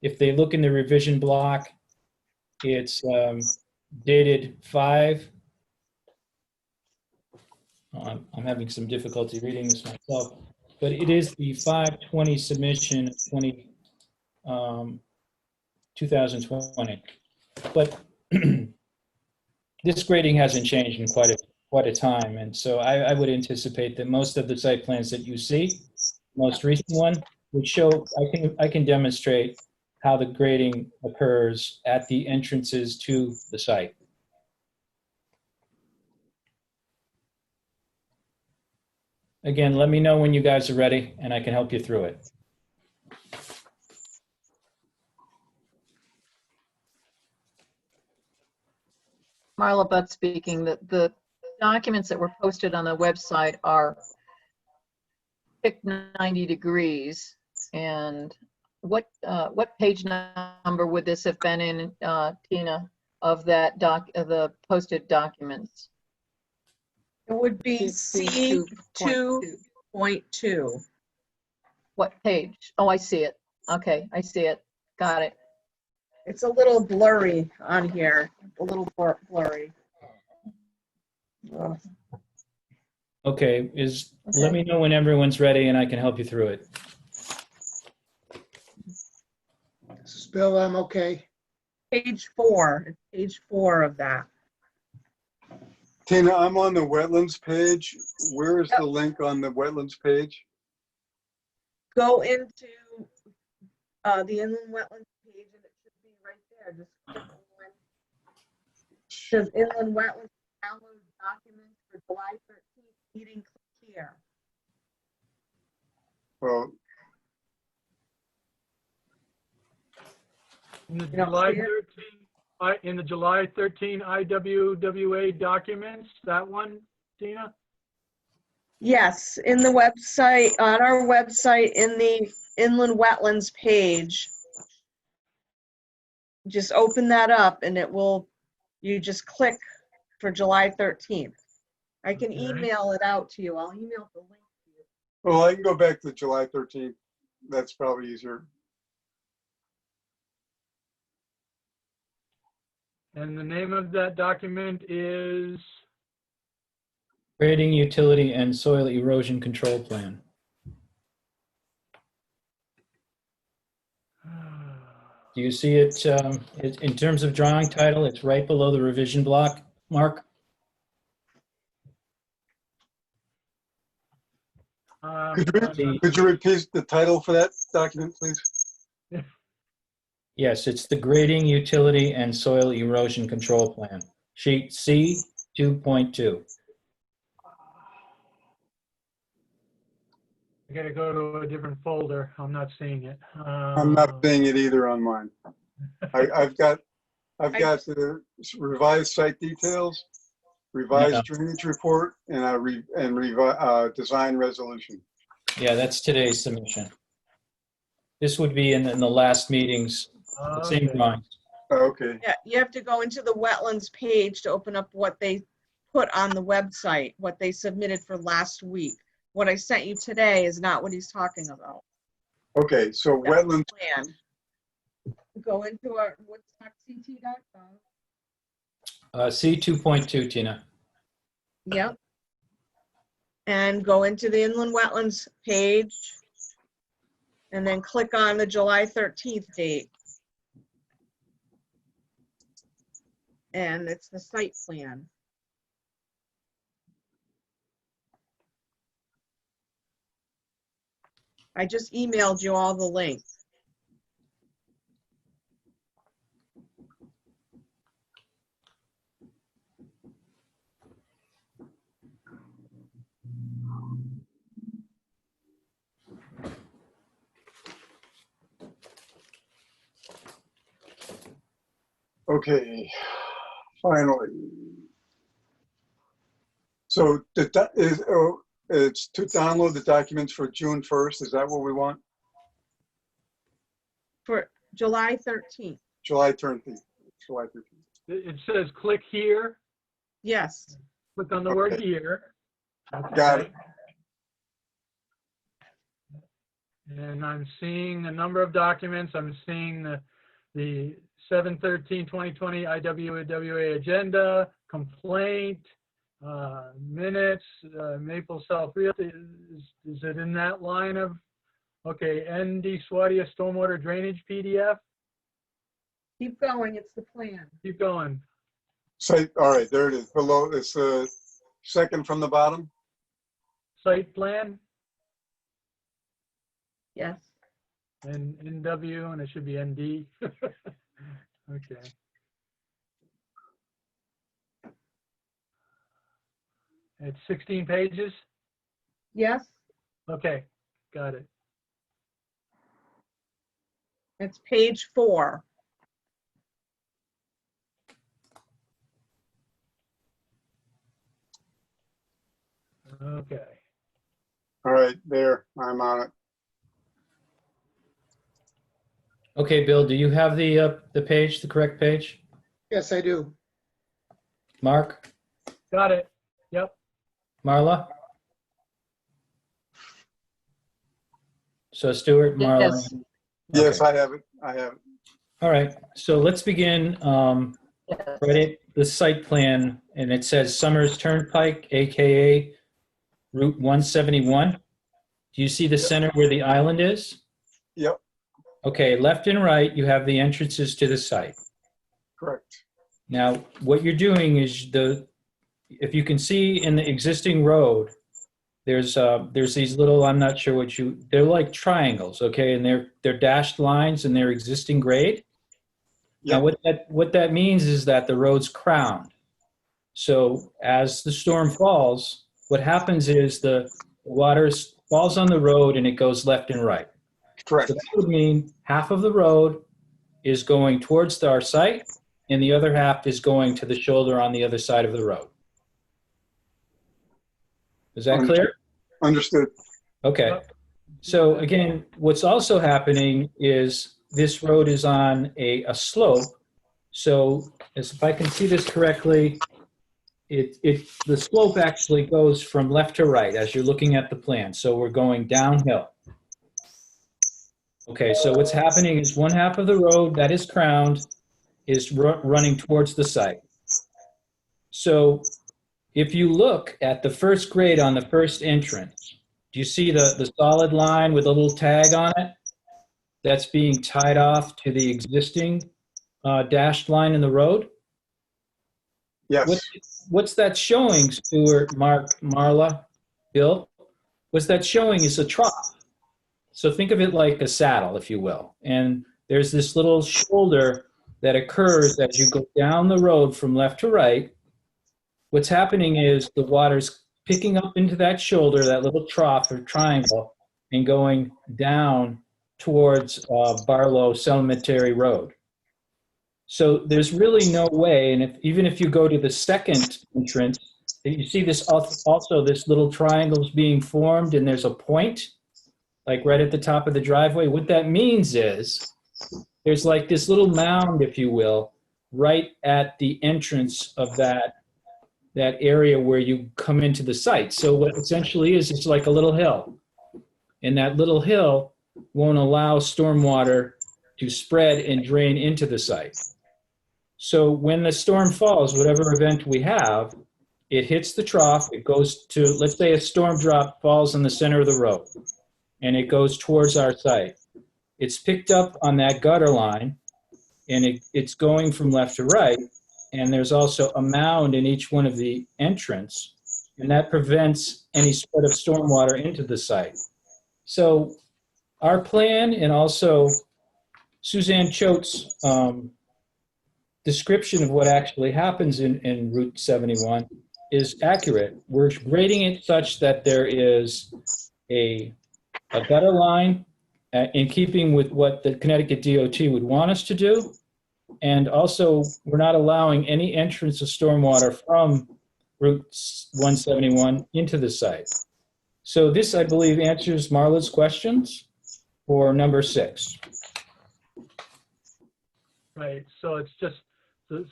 if they look in the revision block, it's dated 5. I'm having some difficulty reading this myself, but it is the 5/20 submission, 2020. But this grading hasn't changed in quite a time, and so I would anticipate that most of the site plans that you see, most recent one, would show, I can demonstrate how the grading occurs at the entrances to the site. Again, let me know when you guys are ready and I can help you through it. Marla Butt speaking. The documents that were posted on the website are picked 90 degrees. And what page number would this have been in, Tina, of that of the posted documents? It would be C2.2. What page? Oh, I see it. Okay, I see it. Got it. It's a little blurry on here, a little blurry. Ugh. Okay, let me know when everyone's ready and I can help you through it. This is Bill, I'm okay. Page 4, it's page 4 of that. Tina, I'm on the wetlands page. Where is Yep. the link on the wetlands page? Go into the inland wetlands page and it should be right there. Just click on, says inland wetlands, download documents for July 13th meeting, click here. Well, In the You don't July see it? 13, in the July 13 IWWA documents, that one, Tina? Yes, in the website, on our website, in the inland wetlands page. Just open that up and it will, you just click for July 13th. I can Okay. email it out to you. I'll email the link to you. well, I can go back to July 13th. That's probably easier. And the name of that document is, Grading utility and soil erosion control plan. Do you see it, in terms of drawing title, it's right below the revision block, Mark? Could you repeat the title for that document, please? Yes, it's the grading utility and soil erosion control plan, sheet C 2.2. I gotta go to a different folder. I'm not seeing it. I'm not seeing it either on mine. I've got the revised site details, revised drainage report, and design resolution. Yeah, that's today's submission. This would be in the last meetings, the same Okay. drawings. Okay, Yeah, you have to go into the wetlands page to open up what they put on the website, what they submitted for last week. What I sent you today is not what he's talking about. okay, so That's the wetlands, plan. Go into our woodstockct.gov. C 2.2, Tina. Yep. And go into the inland wetlands page and then click on the July 13th date. And it's the site plan. I just emailed you all the links. okay, finally. So it's to download the documents for June 1st, is that what we want? For July 13th. July 13th, July 13th. It says click here. Yes. Click on the word Okay. here. Got it. And I'm seeing a number of documents. I'm seeing the 7/13/2020 IWWA agenda, complaint, minutes, Maple South Realty. Is it in that line of, okay, ND Swadia Stormwater Drainage PDF? Keep going, it's the plan. Keep going. Site, all right, there it is, below, it's the second from the bottom. Site plan Yes. and NW, and it should be ND. Okay. It's 16 pages? Yes, Okay, got it. it's page 4. Okay. All right, there, I'm on it. Okay, Bill, do you have the page, the correct page? Yes, I do. Mark? Got it. Yep. Marla? So Stuart, Marla. Yes. Yes, Okay. I have it. I have it. All right, so let's begin Yes. right at the site plan, and it says Summers Turnpike, AKA Route 171. Do you see the center where the island is? Yep, Okay, left and right, you have the entrances to the site. correct. Now, what you're doing is if you can see in the existing road, there's these little, I'm not sure they're like triangles, okay, and they're dashed lines in their existing grade. Now, Yep. what that means is that the road's crowned. So as the storm falls, what happens is the water falls on the road and it goes left and right. Correct. So that would mean half of the road is going towards our site and the other half is going to the shoulder on the other side of the road. Is that clear? Understood. Okay. So again, what's also happening is this road is on a slope. So as if I can see this correctly, the slope actually goes from left to right as you're looking at the plan. So we're going downhill. Okay, so what's happening is one half of the road that is crowned is running towards the site. So if you look at the first grade on the first entrance, do you see the solid line with a little tag on it? That's being tied off to the existing dashed line in the road? Yes. What's that showing, Stuart, Mark, Marla, Bill? What's that showing is a trough. So think of it like a saddle, if you will. And there's this little shoulder that occurs as you go down the road from left to right. What's happening is the water's picking up into that shoulder, that little trough or triangle, and going down towards Barlow Cemetery Road. So there's really no way, and even if you go to the second entrance, you see this also this little triangle's being formed, and there's a point, like right at the top of the driveway. What that means is there's like this little mound, if you will, right at the entrance of that area where you come into the site. So what essentially is, it's like a little hill, and that little hill won't allow stormwater to spread and drain into the site. So when the storm falls, whatever event we have, it hits the trough, it goes to, let's say a storm drop falls in the center of the road, and it goes towards our site. It's picked up on that gutter line, and it's going from left to right, and there's also a mound in each one of the entrance, and that prevents any spread of stormwater into the site. So our plan, and also Suzanne Choate's description of what actually happens in Route 71 is accurate. We're grading it such that there is a gutter line in keeping with what the Connecticut DOT would want us to do. And also, we're not allowing any entrance of stormwater from Route 171 into the site. So this, I believe, answers Marla's questions for number 6. Right, so it's just,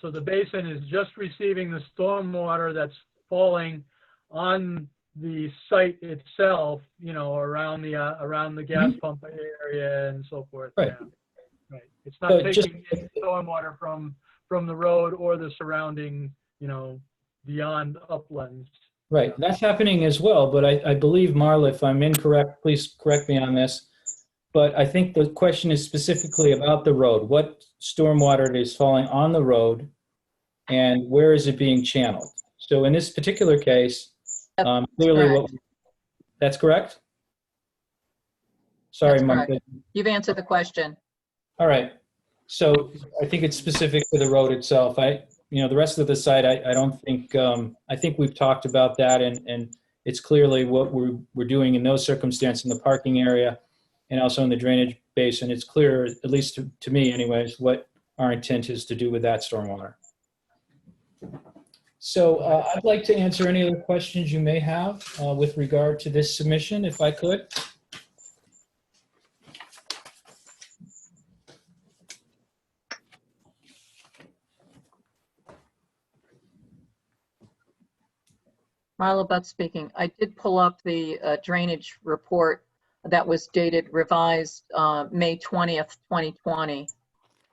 so the basin is just receiving the stormwater that's falling on the site itself, you know, around the gas pump area and so forth. Right. Yeah. Right. It's not So taking any stormwater from the road or the surrounding, you know, beyond uplands. Right, that's happening as well, but I believe, Marla, if I'm incorrect, please correct me on this, but I think the question is specifically about the road. What stormwater is falling on the road, and where is it being channeled? So in this particular case, clearly that's correct? Sorry, That's Mark. correct. You've answered the question. All right, so I think it's specific to the road itself. The rest of the site, I don't think, I think we've talked about that, and it's clearly what we're doing in those circumstances in the parking area and also in the drainage basin. It's clear, at least to me anyways, what our intent is to do with that stormwater. So I'd like to answer any other questions you may have with regard to this submission, if I could. Marla Butt speaking. I did pull up the drainage report that was dated revised May 20th, 2020.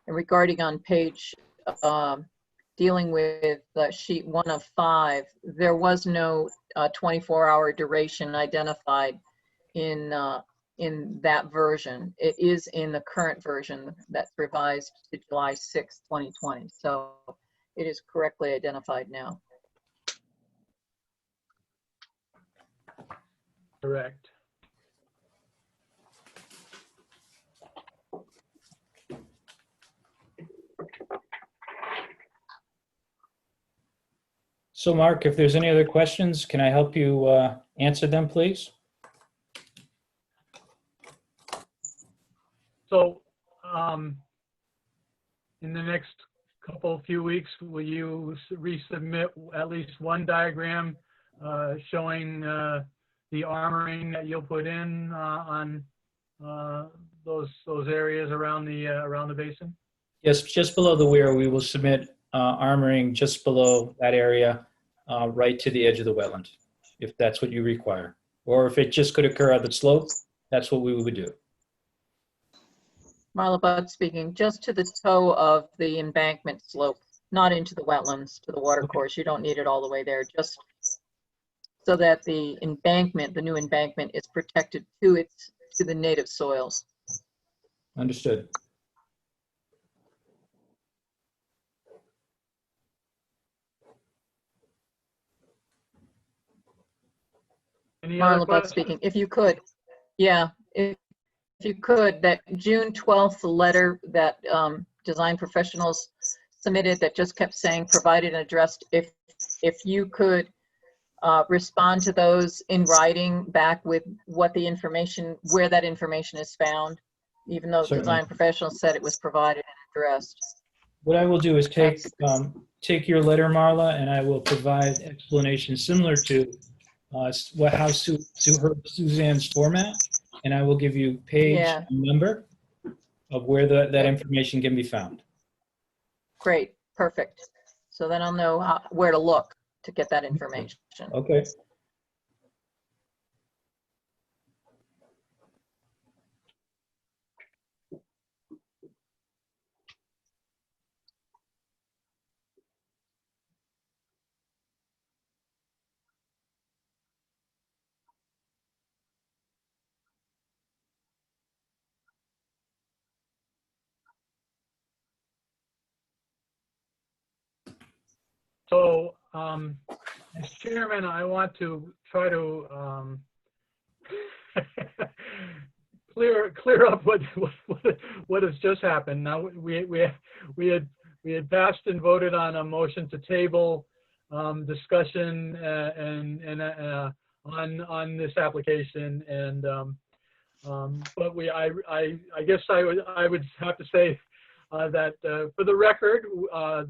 And regarding on page, dealing with sheet 1 of 5, there was no 24-hour duration identified in that version. It is in the current version that's revised to July 6th, 2020. So it is correctly identified now. Correct. So Mark, if there's any other questions, can I help you answer them, please? So, in the next few weeks, will you resubmit at least one diagram showing the armoring that you'll put in on those areas around the basin? Yes, just below the weir, we will submit armoring just below that area, right to the edge of the wetland, if that's what you require. Or if it just could occur on the slope, that's what we would do. Marla Budd speaking, just to the toe of the embankment slope, not into the wetlands, to the water course. You don't need it all the way there, just so that the embankment, the new embankment, is protected to the native soils. Understood. Any other Marla Budd questions? speaking, if you could, yeah, if you could, that June 12th letter that design professionals submitted that just kept saying provided and addressed, if you could respond to those in writing back with what the information, where that information is found, even though Certainly. design professionals said it was provided and addressed. What I will do is take your letter, Marla, and I will provide explanations similar to how Suzanne's format, and I will give you page Yeah. and number of where that information can be found. Great, perfect. So then I'll know where to look to get that information. Okay. So, as chairman, I want to try to clear up what has just happened. Now, we had passed and voted on a motion to table discussion on this application, and but I guess I would have to say that for the record,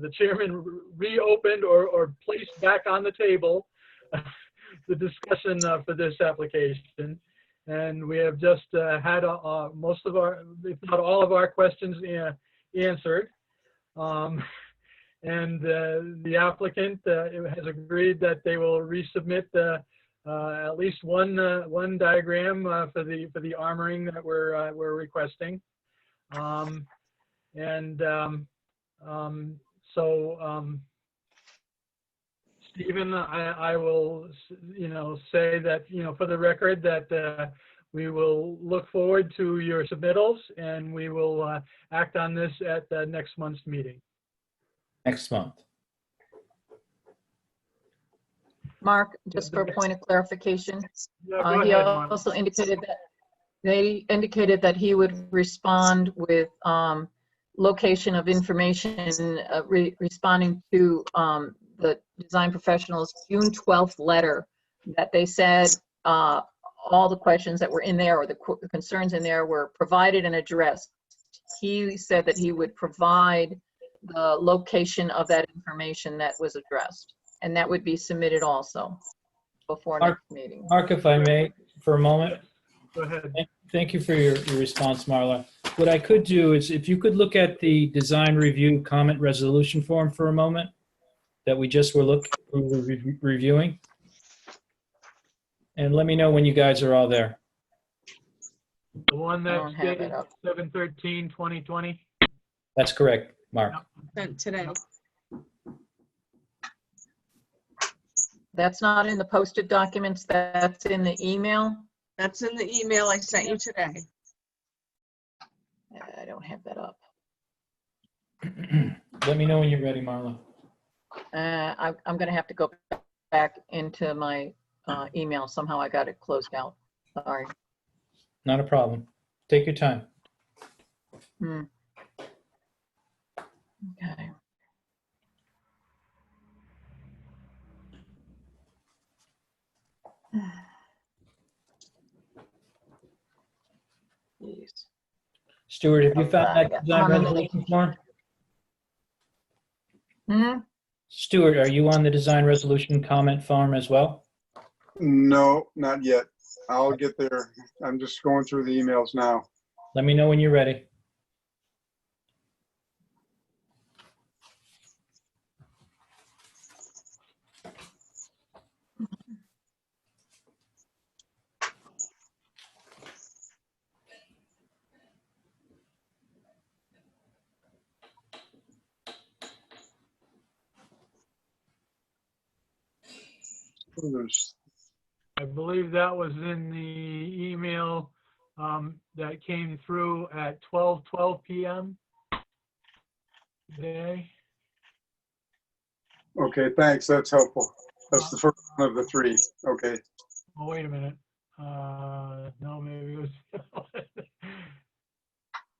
the chairman reopened or placed back on the table the discussion for this application. And we have just had most of our, if not all of our questions answered. And the applicant has agreed that they will resubmit at least one diagram for the armoring that we're requesting. So, Stephen, I will, say that, for the record, that we will look forward to your submittals, and we will act on this at next month's meeting. Next month. Mark, just for a point of clarification, Yeah, go he ahead, Mark. also indicated that he would respond with location of information, responding to the design professionals' June 12th letter that they said all the questions that were in there, or the concerns in there, were provided and addressed. He said that he would provide the location of that information that was addressed, and that would be submitted also before next meeting. Mark, if I may, for a moment. Go ahead. Thank you for your response, Marla. What I could do is, if you could look at the design review comment resolution form for a moment that we just were reviewing, and let me know when you guys are all there. The one I that's don't have it dated up. 7/13/2020? That's correct, Mark. Sent today. That's not in the posted documents, that's in the email. That's in the email I sent you today. I don't have that up. Let me know when you're ready, Marla. I'm gonna have to go back into my email. Somehow I got it closed out. Sorry. Not a problem. Take your time. Okay. Jeez. Stuart, have you found I that got design how many? resolution form? Hmm? Stuart, are you on the design resolution comment form as well? No, not yet. I'll get there. I'm just going through the emails now. Let me know when you're ready. There's- I believe that was in the email that came through at 12 p.m. today. Okay, thanks. That's helpful. That's the first one of the three. Okay. Oh, wait a minute. No, maybe it was.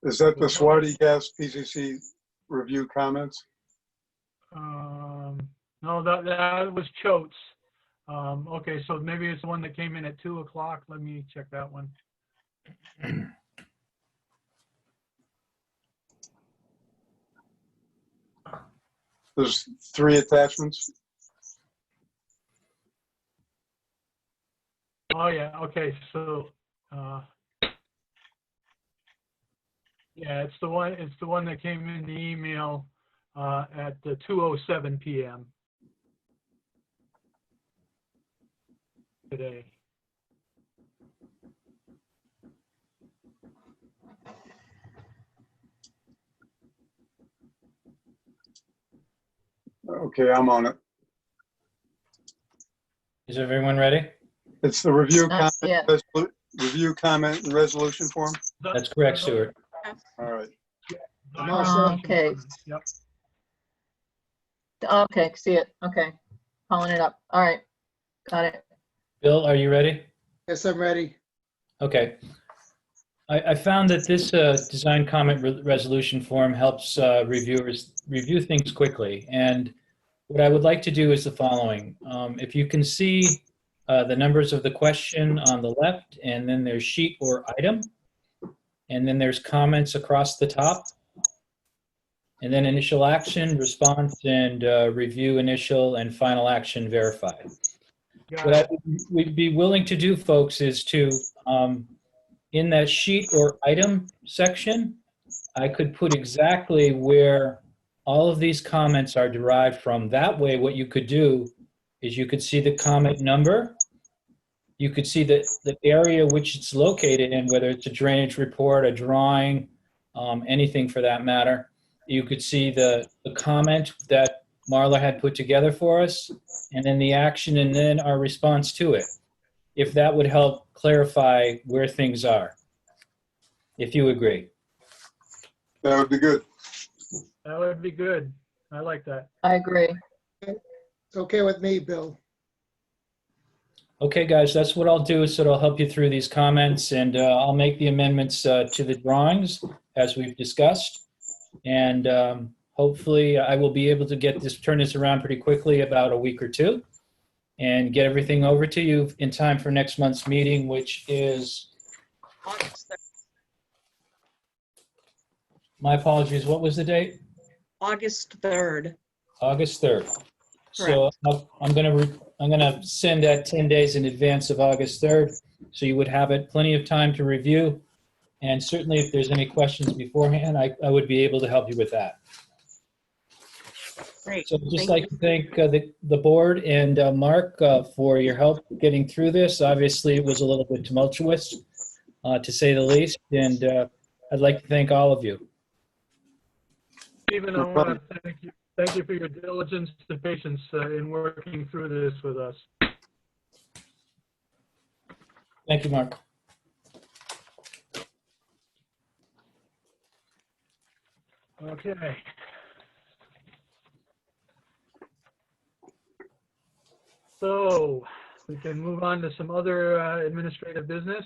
Is that the Swarty Gas PCC review comments? No, that was Choate's. Okay, so maybe it's the one that came in at 2 o'clock. Let me check that one. There's three attachments. Oh, yeah, okay, so, yeah, it's the one that came in the email at 2:07 p.m. today. Okay, I'm on it. Is everyone ready? It's the review Not comment, yet. review comment and resolution form. That's correct, Stuart. All right. I'm all set. Okay. Yep. Okay, see it. Okay. Pulling it up. All right. Got it. Bill, are you ready? Yes, I'm ready. Okay. I found that this design comment resolution form helps reviewers review things quickly. And what I would like to do is the following. If you can see the numbers of the question on the left, and then there's sheet or item, and then there's comments across the top, and then initial action, response, and review initial, and final action verified. What I would be willing to do, folks, is to, in that sheet or item section, I could put exactly where all of these comments are derived from. That way, what you could do is you could see the comment number. You could see the area which it's located in, whether it's a drainage report, a drawing, anything for that matter. You could see the comment that Marla had put together for us, and then the action, and then our response to it. If that would help clarify where things are, if you agree. That would be good. That would be good. I like that. I agree. It's okay with me, Bill. Okay, guys, that's what I'll do. So it'll help you through these comments, and I'll make the amendments to the drawings as we've discussed. And hopefully I will be able to turn this around pretty quickly, about a week or two, and get everything over to you in time for next month's meeting, which is, my apologies, what was the date? August 3rd. August 3rd. So I'm gonna send that 10 days in advance of August 3rd, so you would have it plenty of time to review. And certainly if there's any questions beforehand, I would be able to help you with that. Great. So I'd just Thank like to thank the board and Mark for your help getting through this. Obviously, it was a little bit tumultuous. to say the least. And I'd like to thank all of you. Stephen, I want to thank you. Thank you for your diligence and patience in working through this with us. Thank you, Mark. Okay. So we can move on to some other administrative business.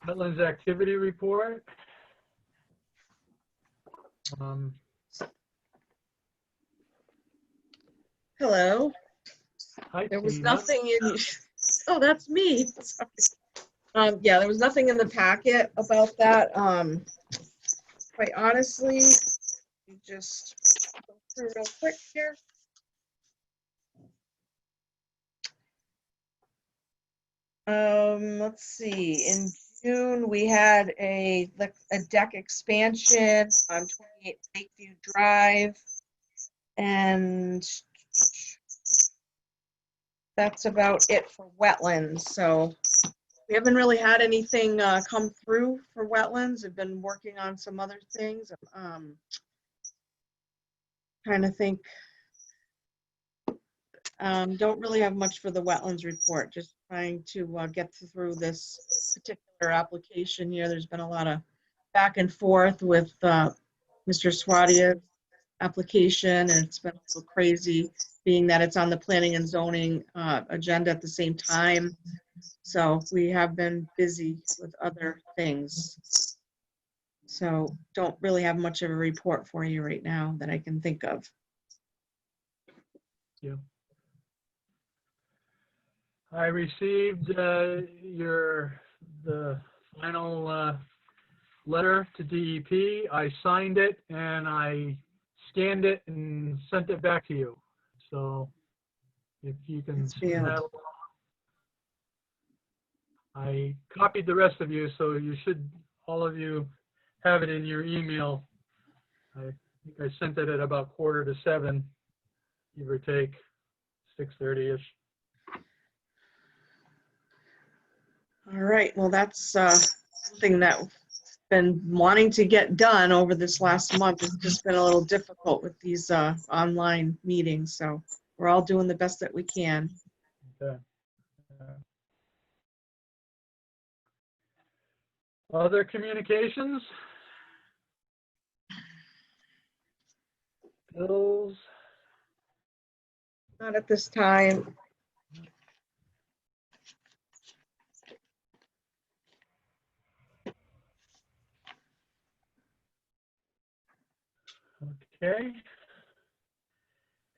Wetlands activity report. Hello. Hi, There was Tina. nothing in, oh, that's me. Sorry. Yeah, there was nothing in the packet about that. Quite honestly, you just go through real quick here. Let's see, in June, we had a deck expansion on 28 Lakeview Drive. And that's about it for wetlands. So we haven't really had anything come through for wetlands. I've been working on some other things. Trying to think. Don't really have much for the wetlands report. Just trying to get through this particular application here. There's been a lot of back and forth with Mr. Swadia's application, and it's been a little crazy being that it's on the planning and zoning agenda at the same time. So we have been busy with other things. So don't really have much of a report for you right now that I can think of. Yeah. I received the final letter to DEP. I signed it and I scanned it and sent it back to you. So if you can send that along. I copied the rest of you, so you should, all of you, have it in your email. I think I sent it at about 6:45, give or take, 6:30-ish. All right, well, that's something that I've been wanting to get done over this last month. It's just been a little difficult with these online meetings, so we're all doing the best that we can. Okay. Other communications? Bills? Not at this time. Okay.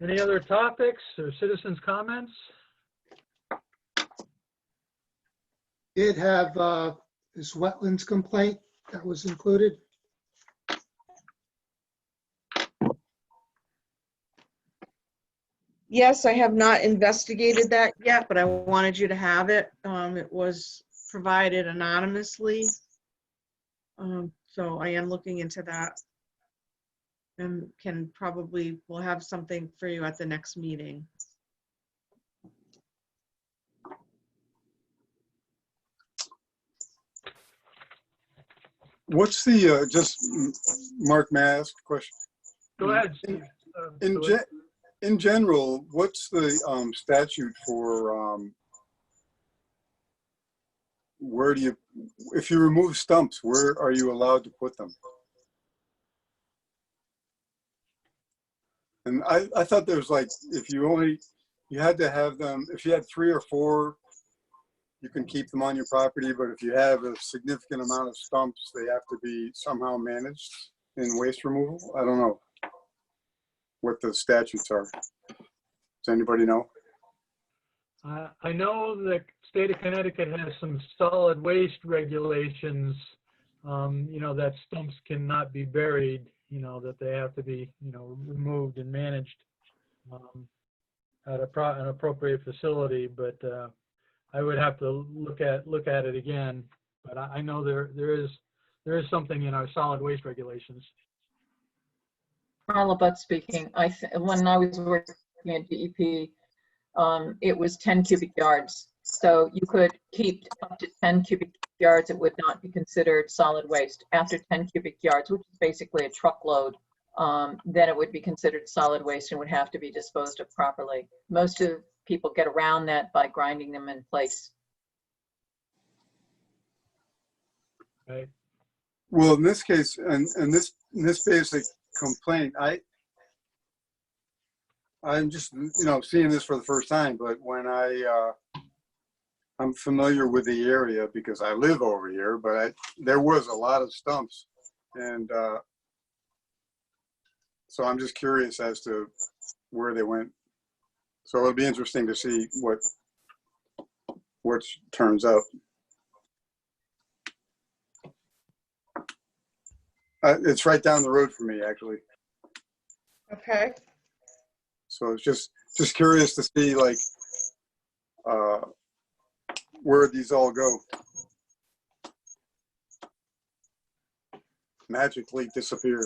Any other topics or citizens' comments? Did have this wetlands complaint that was included. Yes, I have not investigated that yet, but I wanted you to have it. It was provided anonymously. So I am looking into that. And we'll have something for you at the next meeting. What's the, just, Mark, may I ask a question? Go ahead, Steve. In general, what's the statute for where do you, if you remove stumps, where are you allowed to put them? And I thought there was like, if you had to have them, if you had 3 or 4, you can keep them on your property, but if you have a significant amount of stumps, they have to be somehow managed in waste removal. I don't know what the statutes are. Does anybody know? I know the state of Connecticut has some solid waste regulations, that stumps cannot be buried, that they have to be, removed and managed at an appropriate facility. But I would have to look at it again. But I know there is something in our solid waste regulations. Marla Butt speaking. When I was working at DEP, it was 10 cubic yards So you could keep up to 10 cubic yards. It would not be considered solid waste. After 10 cubic yards, which is basically a truckload, then it would be considered solid waste and would have to be disposed of properly. Most of people get around that by grinding them in place. Right. Well, in this case, and this basic complaint, I'm just, seeing this for the first time, but when I'm familiar with the area because I live over here, but there was a lot of stumps, and so I'm just curious as to where they went. So it'll be interesting to see what turns out. It's right down the road from me, actually. Okay. So it's just curious to see, like, where these all go. Magically disappear.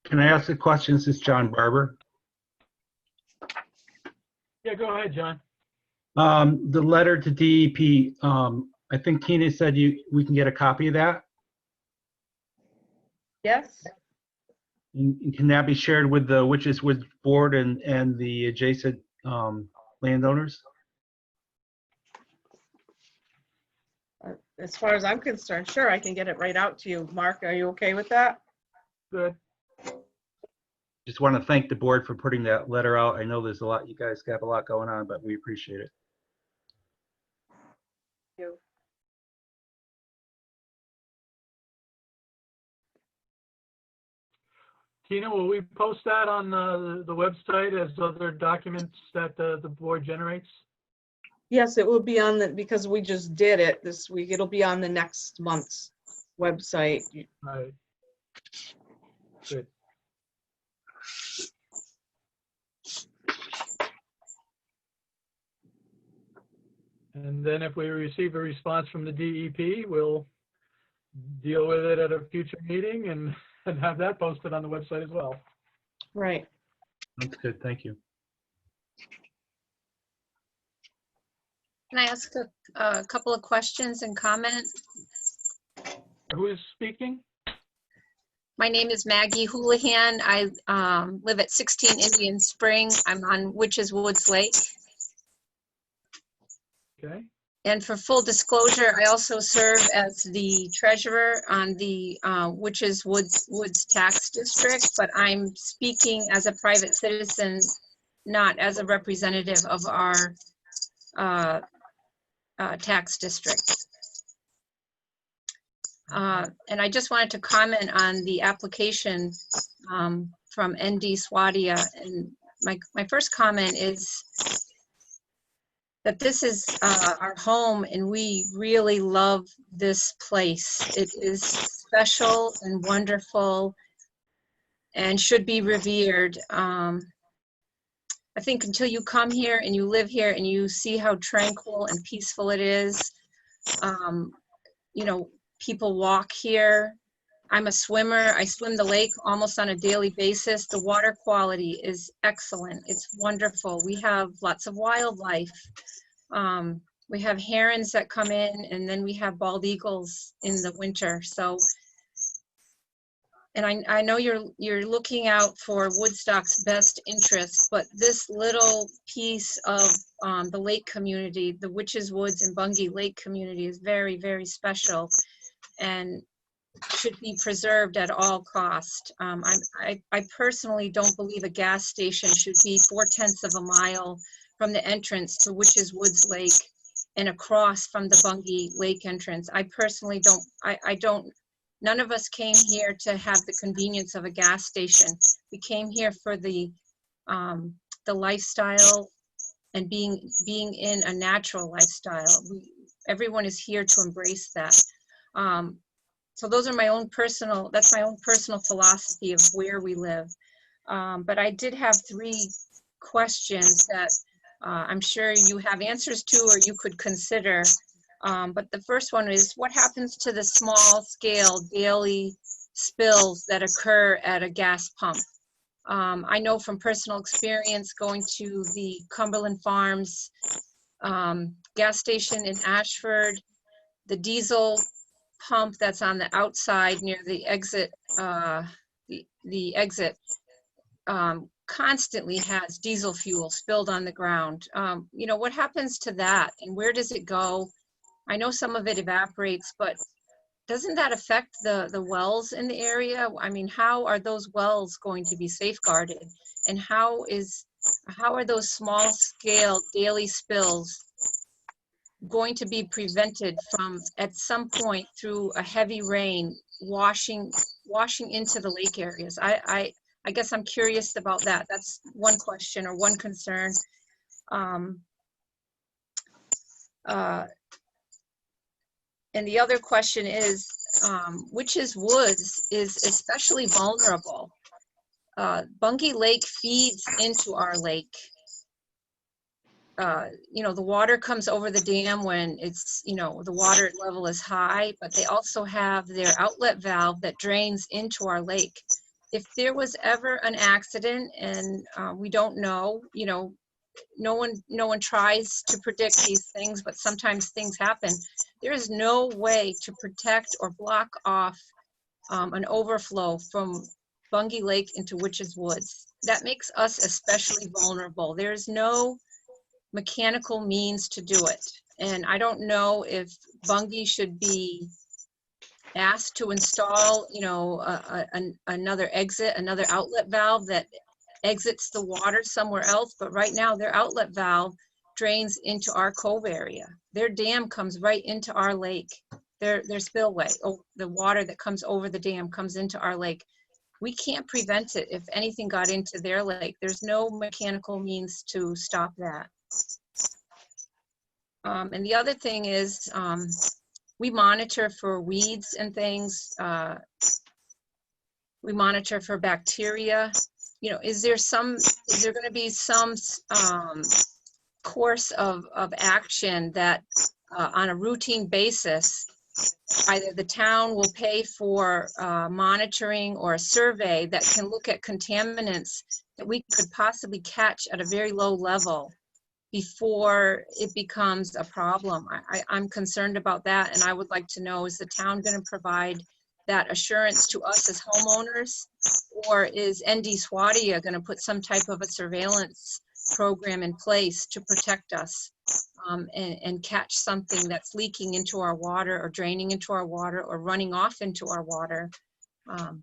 Can I ask a question? This is John Barber. Yeah, go ahead, John. The letter to DEP, I think Tina said we can get a copy of that. Yes. And can that be shared with the Witches Woods Board and the adjacent landowners? As far as I'm concerned, sure, I can get it right out to you. Mark, are you okay with that? Good. Just want to thank the board for putting that letter out. I know there's a lot, you guys got a lot going on, but we appreciate it. Thank you. Tina, will we post that on the website as other documents that the board generates? Yes, it will be on because we just did it this week. It'll be on the next month's website. Right. Good. And then if we receive a response from the DEP, we'll deal with it at a future meeting and have that posted on the website as well. Right. That's good, thank you. Can I ask a couple of questions and comment? Who is speaking? My name is Maggie Houlihan. I live at 16 Indian Spring. I'm on Witches Woods Lake. Okay. And for full disclosure, I also serve as the treasurer on the Witches Woods Tax District, but I'm speaking as a private citizen, not as a representative of our tax district. And I just wanted to comment on the application from ND Swadia. And my first comment is that this is our home and we really love this place. It is special and wonderful and should be revered. I think until you come here and you live here and you see how tranquil and peaceful it is, people walk here. I'm a swimmer. I swim the lake almost on a daily basis. The water quality is excellent. It's wonderful. We have lots of wildlife. We have herons that come in, and then we have bald eagles in the winter. So, and I know you're looking out for Woodstock's best interest, but this little piece of the lake community, the Witches Woods and Bungay Lake community, is very, very special and should be preserved at all cost. I personally don't believe a gas station should be 4/10 of a mile from the entrance to Witches Woods Lake and across from the Bungay Lake entrance. I personally don't, none of us came here to have the convenience of a gas station. We came here for the lifestyle and being in a natural lifestyle. Everyone is here to embrace that. So those are my own personal, that's my own personal philosophy of where we live. But I did have 3 questions that I'm sure you have answers to or you could consider. But the first one is, what happens to the small scale daily spills that occur at a gas pump? I know from personal experience going to the Cumberland Farms gas station in Ashford, the diesel pump that's on the outside near the exit, the exit, constantly has diesel fuel spilled on the ground. You know, what happens to that and where does it go? I know some of it evaporates, but doesn't that affect the wells in the area? I mean, how are those wells going to be safeguarded? And how are those small scale daily spills going to be prevented from, at some point through a heavy rain, washing into the lake areas? I guess I'm curious about that. That's one question or one concern. And the other question is, Witches Woods is especially vulnerable. Bungie Lake feeds into our lake. You know, the water comes over the dam when it's, you know, the water level is high, but they also have their outlet valve that drains into our lake. If there was ever an accident, and we don't know, you know, no one tries to predict these things, but sometimes things happen. There is no way to protect or block off an overflow from Bungie Lake into Witches Woods. That makes us especially vulnerable. There's no mechanical means to do it. And I don't know if Bungie should be asked to install, you know, another exit, another outlet valve that exits the water somewhere else. But right now their outlet valve drains into our cove area. Their dam comes right into our lake. Their spillway, the water that comes over the dam comes into our lake. We can't prevent it if anything got into their lake. There's no mechanical means to stop that. And the other thing is, we monitor for weeds and things. We monitor for bacteria. You know, is there going to be some course of action that on a routine basis, either the town will pay for monitoring or a survey that can look at contaminants that we could possibly catch at a very low level before it becomes a problem? I'm concerned about that, and I would like to know, is the town going to provide that assurance to us as homeowners, or is ND Swadia going to put some type of a surveillance program in place to protect us and catch something that's leaking into our water or draining into our water or running off into our water?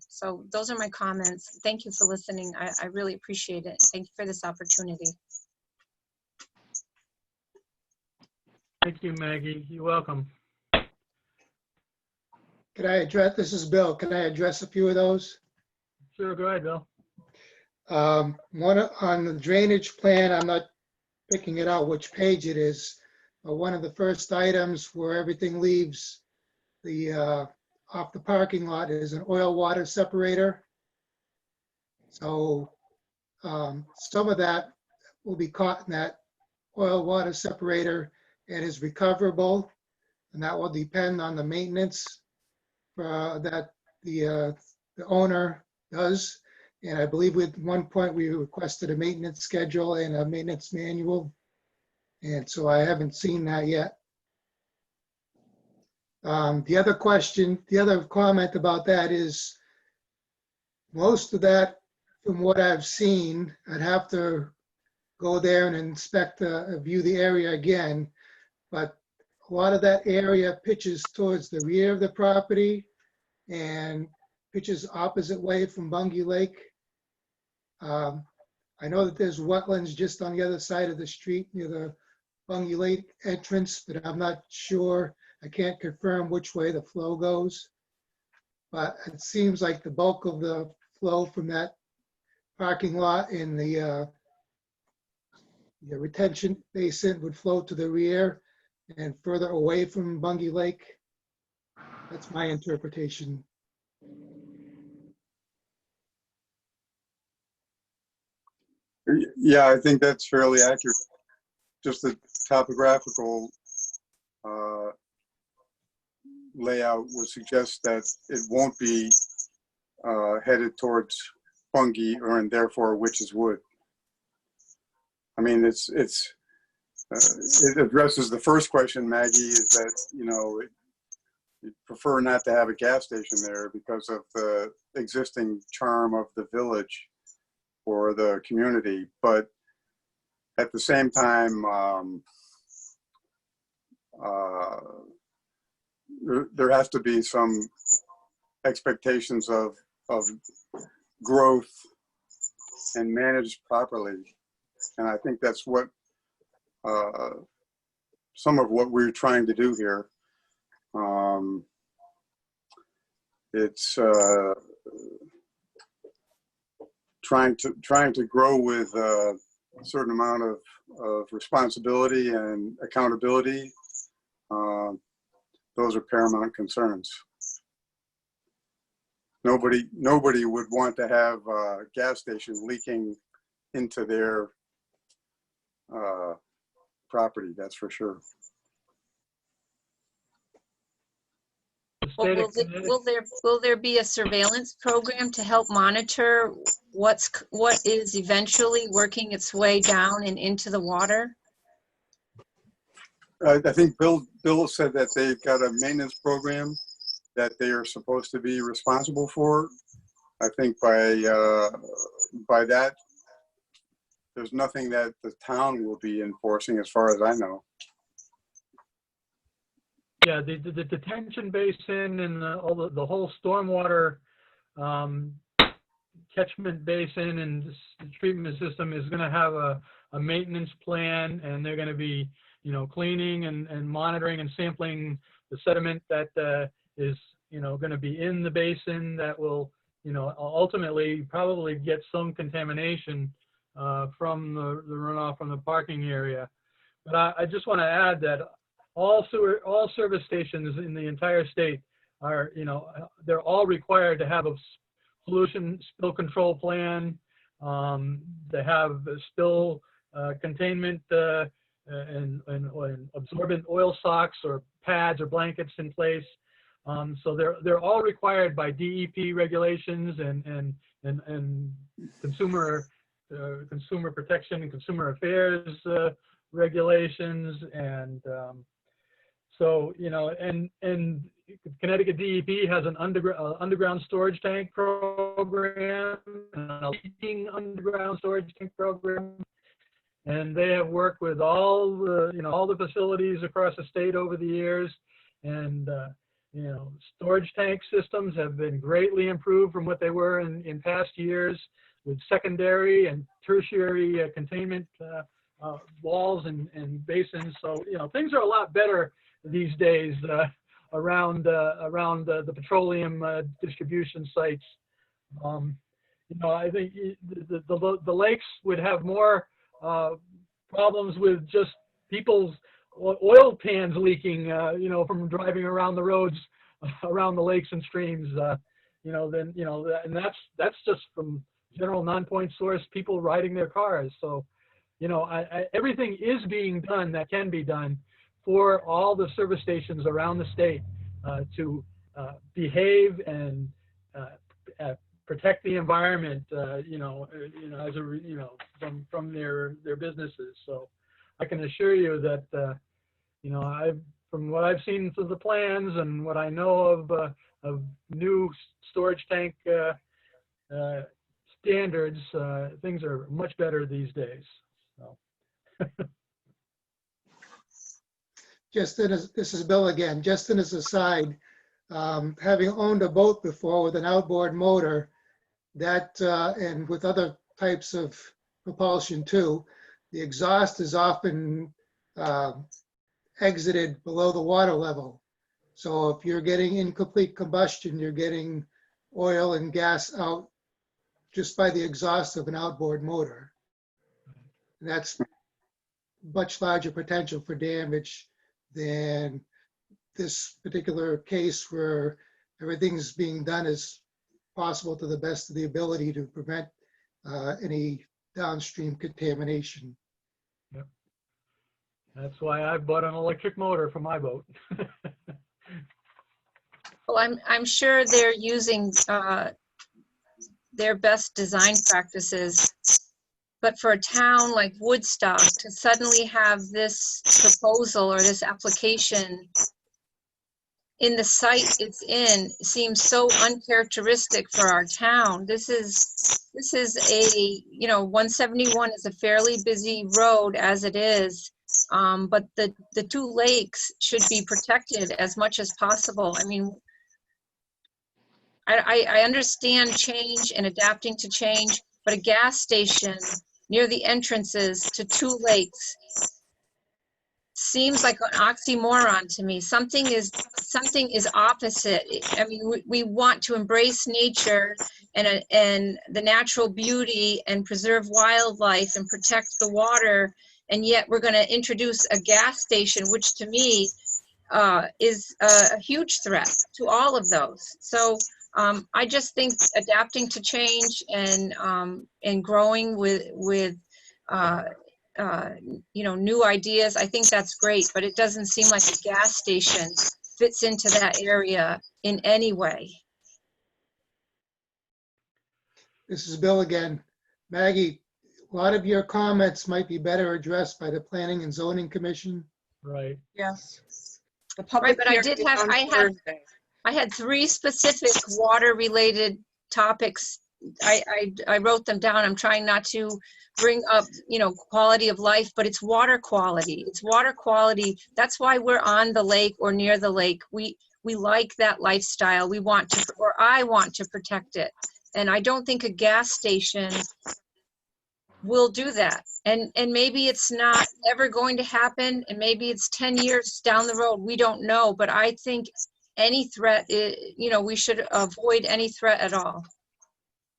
So those are my comments. Thank you for listening. I really appreciate it. Thank you for this opportunity. Thank you, Maggie. You're welcome. Could I address, this is Bill, can I address a few of those? Sure, go ahead, Bill. One on the drainage plan, I'm not picking it out which page it is, but one of the first items where everything leaves the off the parking lot is an oil water separator. So some of that will be caught in that oil water separator and is recoverable, and that will depend on the maintenance that the owner does. And I believe at one point we requested a maintenance schedule and a maintenance manual, and so I haven't seen that yet. The other comment about that is most of that, from what I've seen, I'd have to go there and inspect, view the area again, but a lot of that area pitches towards the rear of the property and pitches opposite way from Bungie Lake. I know that there's wetlands just on the other side of the street near the Bungie Lake entrance, but I'm not sure. I can't confirm which way the flow goes. But it seems like the bulk of the flow from that parking lot in the retention basin would flow to the rear and further away from Bungie Lake. That's my interpretation. Yeah, I think that's fairly accurate. Just the topographical layout would suggest that it won't be headed towards Bungie and therefore Witch's Wood. I mean, it addresses the first question, Maggie, is that, you know, you prefer not to have a gas station there because of the existing charm of the village or the community. But at the same time, there has to be some expectations of growth and managed properly. And I think that's what some of what we're trying to do here. It's trying to grow with a certain amount of responsibility and accountability. Those are paramount concerns. Nobody would want to have a gas station leaking into their property, that's for sure. Well, will there be a surveillance program to help monitor what is eventually working its way down and into the water? I think Bill said that they've got a maintenance program that they are supposed to be responsible for. I think by that, there's nothing that the town will be enforcing, as far as I know. Yeah, the detention basin and the whole stormwater catchment basin and the treatment system is going to have a maintenance plan, and they're going to be, you know, cleaning and monitoring and sampling the sediment that is, you know, going to be in the basin that will, you know, ultimately probably get some contamination from the runoff from the parking area. But I just want to add that all service stations in the entire state are, you know, they're all required to have a pollution spill control plan. They have a spill containment and absorbent oil socks or pads or blankets in place. So they're all required by DEP regulations and consumer protection and consumer affairs regulations, and so, you know, and Connecticut DEP has an underground storage tank program, and a leaking underground storage tank program, and they have worked with all the facilities across the state over the years, and you know, storage tank systems have been greatly improved from what they were in past years, with secondary and tertiary containment walls and basins. So, you know, things are a lot better these days around the petroleum distribution sites. You know, I think the lakes would have more problems with just people's oil pans leaking, you know, from driving around the roads around the lakes and streams, you know, then, you know, and that's just from general non-point source people riding their cars. So, you know, everything is being done that can be done for all the service stations around the state to behave and protect the environment, you know, as a, you know, from their businesses. So I can assure you that, you know, from what I've seen through the plans and what I know of new storage tank standards, things are much better these days. So. Justin, this is Bill again. Justin, as a aside, having owned a boat before with an outboard motor, that and with other types of propulsion too, the exhaust is often exited below the water level. So if you're getting incomplete combustion, you're getting oil and gas out just by the exhaust of an outboard motor. And that's much larger potential for damage than this particular case, where everything's being done as possible to the best of the ability to prevent any downstream contamination. Yep. That's why I bought an electric motor for my boat. Well, I'm sure they're using their best design practices. But for a town like Woodstock to suddenly have this proposal or this application in the site it's in seems so uncharacteristic for our town. This is a, 171 is a fairly busy road as it is. But the two lakes should be protected as much as possible. I mean, I understand change and adapting to change, but a gas station near the entrances to two lakes seems like an oxymoron to me. Something is opposite. I mean, we want to embrace nature and the natural beauty and preserve wildlife and protect the water, and yet we're going to introduce a gas station, which to me is a huge threat to all of those. So I just think adapting to change and growing with new ideas, I think that's great, but it doesn't seem like a gas station fits into that area in any way. This is Bill again. Maggie, a lot of your comments might be better addressed by the Planning and Zoning Commission. Right. Yes. The public Right, but hearing is on Thursday. I had 3 specific water-related topics. I wrote them down. I'm trying not to bring up, quality of life, but it's water quality. It's water quality. That's why we're on the lake or near the lake. We like that lifestyle. I want to protect it. And I don't think a gas station will do that. And maybe it's not ever going to happen, and maybe it's 10 years down the road. We don't know, but I think any threat, we should avoid any threat at all.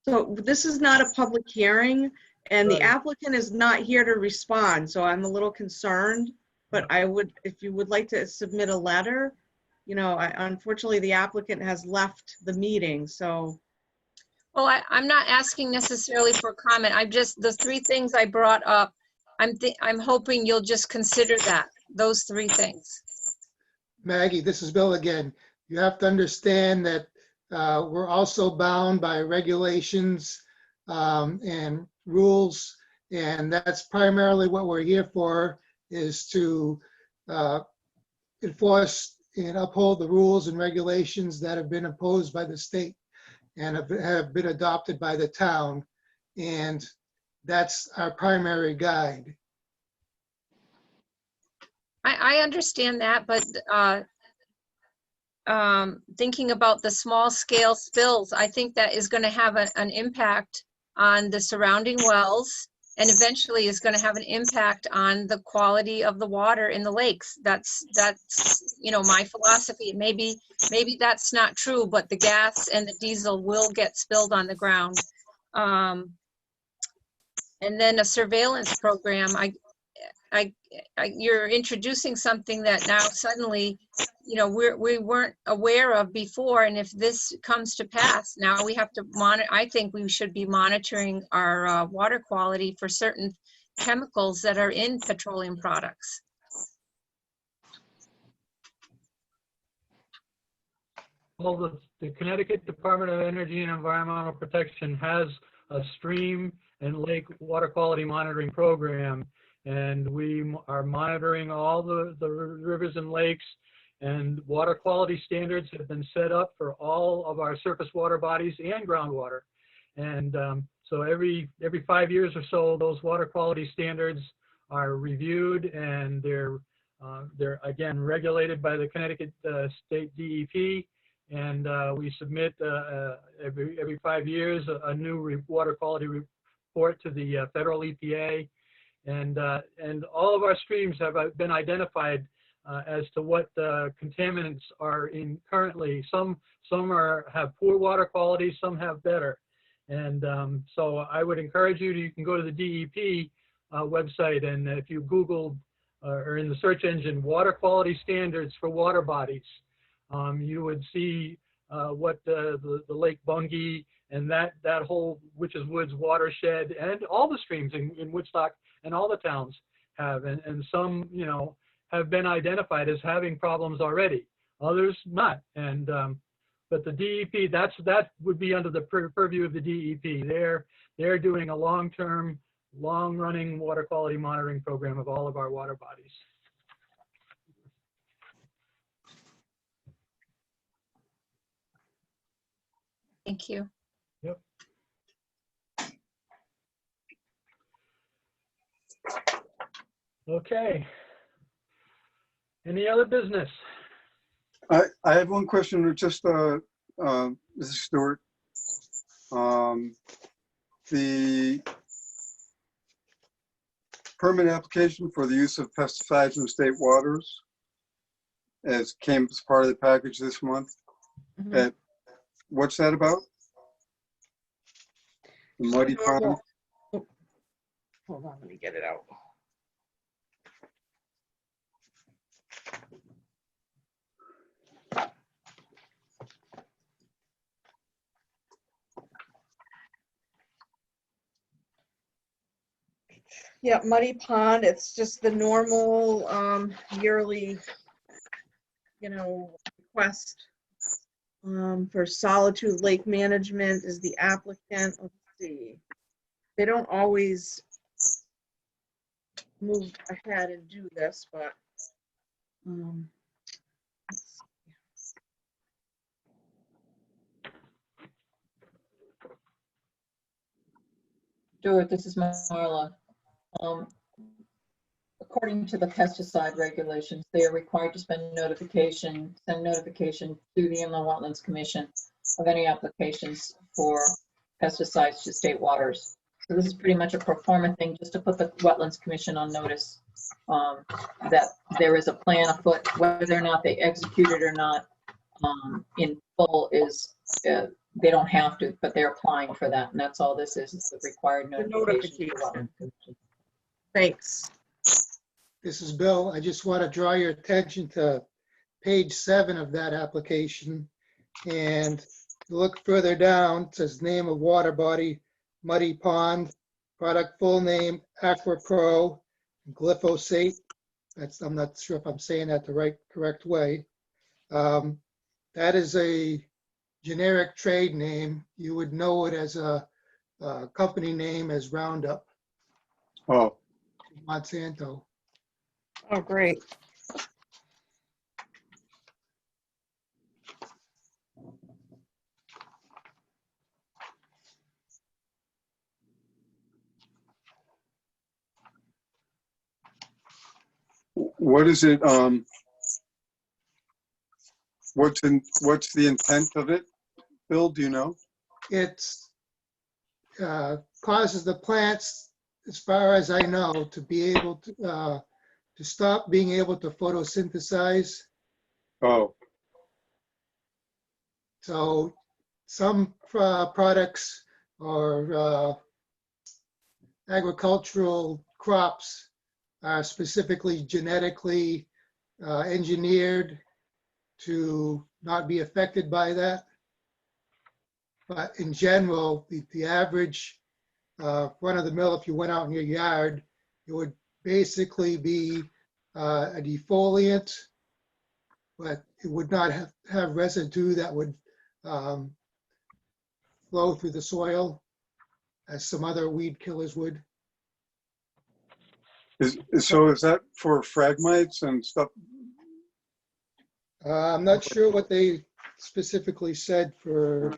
So this is not a public hearing, and Right. the applicant is not here to respond, so I'm a little concerned. But if you would like to submit a letter, unfortunately, the applicant has left the meeting, so. Well, I'm not asking necessarily for comment. The 3 things I brought up, I'm hoping you'll just consider those 3 things. Maggie, this is Bill again. You have to understand that we're also bound by regulations and rules, and that's primarily what we're here for, is to enforce and uphold the rules and regulations that have been imposed by the state and have been adopted by the town, and that's our primary guide. I understand that, but thinking about the small scale spills, I think that is going to have an impact on the surrounding wells, and eventually is going to have an impact on the quality of the water in the lakes. That's my philosophy. Maybe that's not true, but the gas and the diesel will get spilled on the ground. And then a surveillance program. You're introducing something that now suddenly, we weren't aware of before. And if this comes to pass, now we have to monitor. I think we should be monitoring our water quality for certain chemicals that are in petroleum products. Well, the Connecticut Department of Energy and Environmental Protection has a stream and lake water quality monitoring program, and we are monitoring all the rivers and lakes, and water quality standards have been set up for all of our surface water bodies and groundwater. And so every 5 years or so, those water quality standards are reviewed, and they're again regulated by the Connecticut State DEP. And we submit every 5 years a new water quality report to the federal EPA, and all of our streams have been identified as to what contaminants are in currently. Some have poor water quality, some have better, and so I would encourage you can go to the DEP website, and if you Google or in the search engine water quality standards for water bodies, you would see what the Lake Bungay and that whole Witches Woods watershed and all the streams in Woodstock and all the towns have, and some have been identified as having problems already, others not. And But the DEP, that would be under the purview of the DEP. They're doing a long-term, long-running water quality monitoring program of all of our water bodies. Thank you. Yep. Okay. Any other business? I have one question, just, Mrs. Stewart. The permit application for the use of pesticides in state waters came as part of the package this month. Mhm. What's that about? The muddy pond? Hold on, let me get it out. Yeah, Muddy Pond, it's just the normal yearly, request for Solitude Lake Management is the applicant. Let's see. They don't always move ahead and do this, but let's see. Stuart, this is Marla. According to the pesticide regulations, they are required to send notification to the Inland Wetlands Commission of any applications for pesticides to state waters. So this is pretty much a pro forma thing, just to put the Wetlands Commission on notice that there is a plan afoot. Whether or not they execute it or not in full is, they don't have to, but they're applying for that. And that's all this is the required The notification. to the notification. Wetlands Commission. Thanks. This is Bill. I just want to draw your attention to page 7 of that application. And look further down, it says name of water body, Muddy Pond, product full name, AquaPro, glyphosate. I'm not sure if I'm saying that the correct way. That is a generic trade name. You would know it as a company name as Roundup, Oh, Monsanto. Oh, great. what is it? What's the intent of it? Bill, do you know? It's causes the plants, as far as I know, to be able to stop being able to photosynthesize. Oh, So some products or agricultural crops are specifically genetically engineered to not be affected by that. But in general, the average run of the mill, if you went out in your yard, it would basically be a defoliant, but it would not have residue that would flow through the soil as some other weed killers would. is that for phragmites and stuff? I'm not sure what they specifically said for,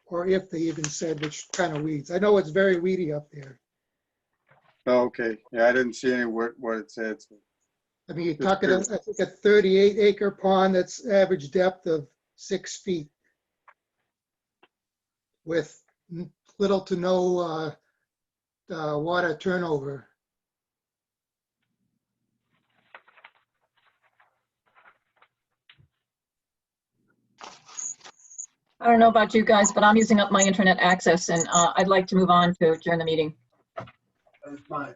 or if they even said which kind of weeds. I know it's very weedy up there. Oh, okay. Yeah, I didn't see any what it said. I mean, you're talking, I think, a 38-acre pond that's average depth of 6 feet with little to no water turnover. I don't know about you guys, but I'm using up my internet access and I'd like to move on to adjourn the meeting. That's fine.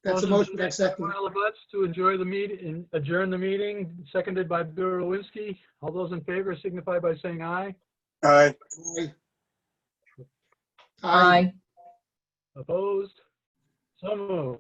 That's a motion I second. Marla Butts to enjoy the meeting, adjourn the meeting, seconded by Bill Rowinski. All those in favor signify by saying aye. Aye. Aye. Aye. Opposed? So moved.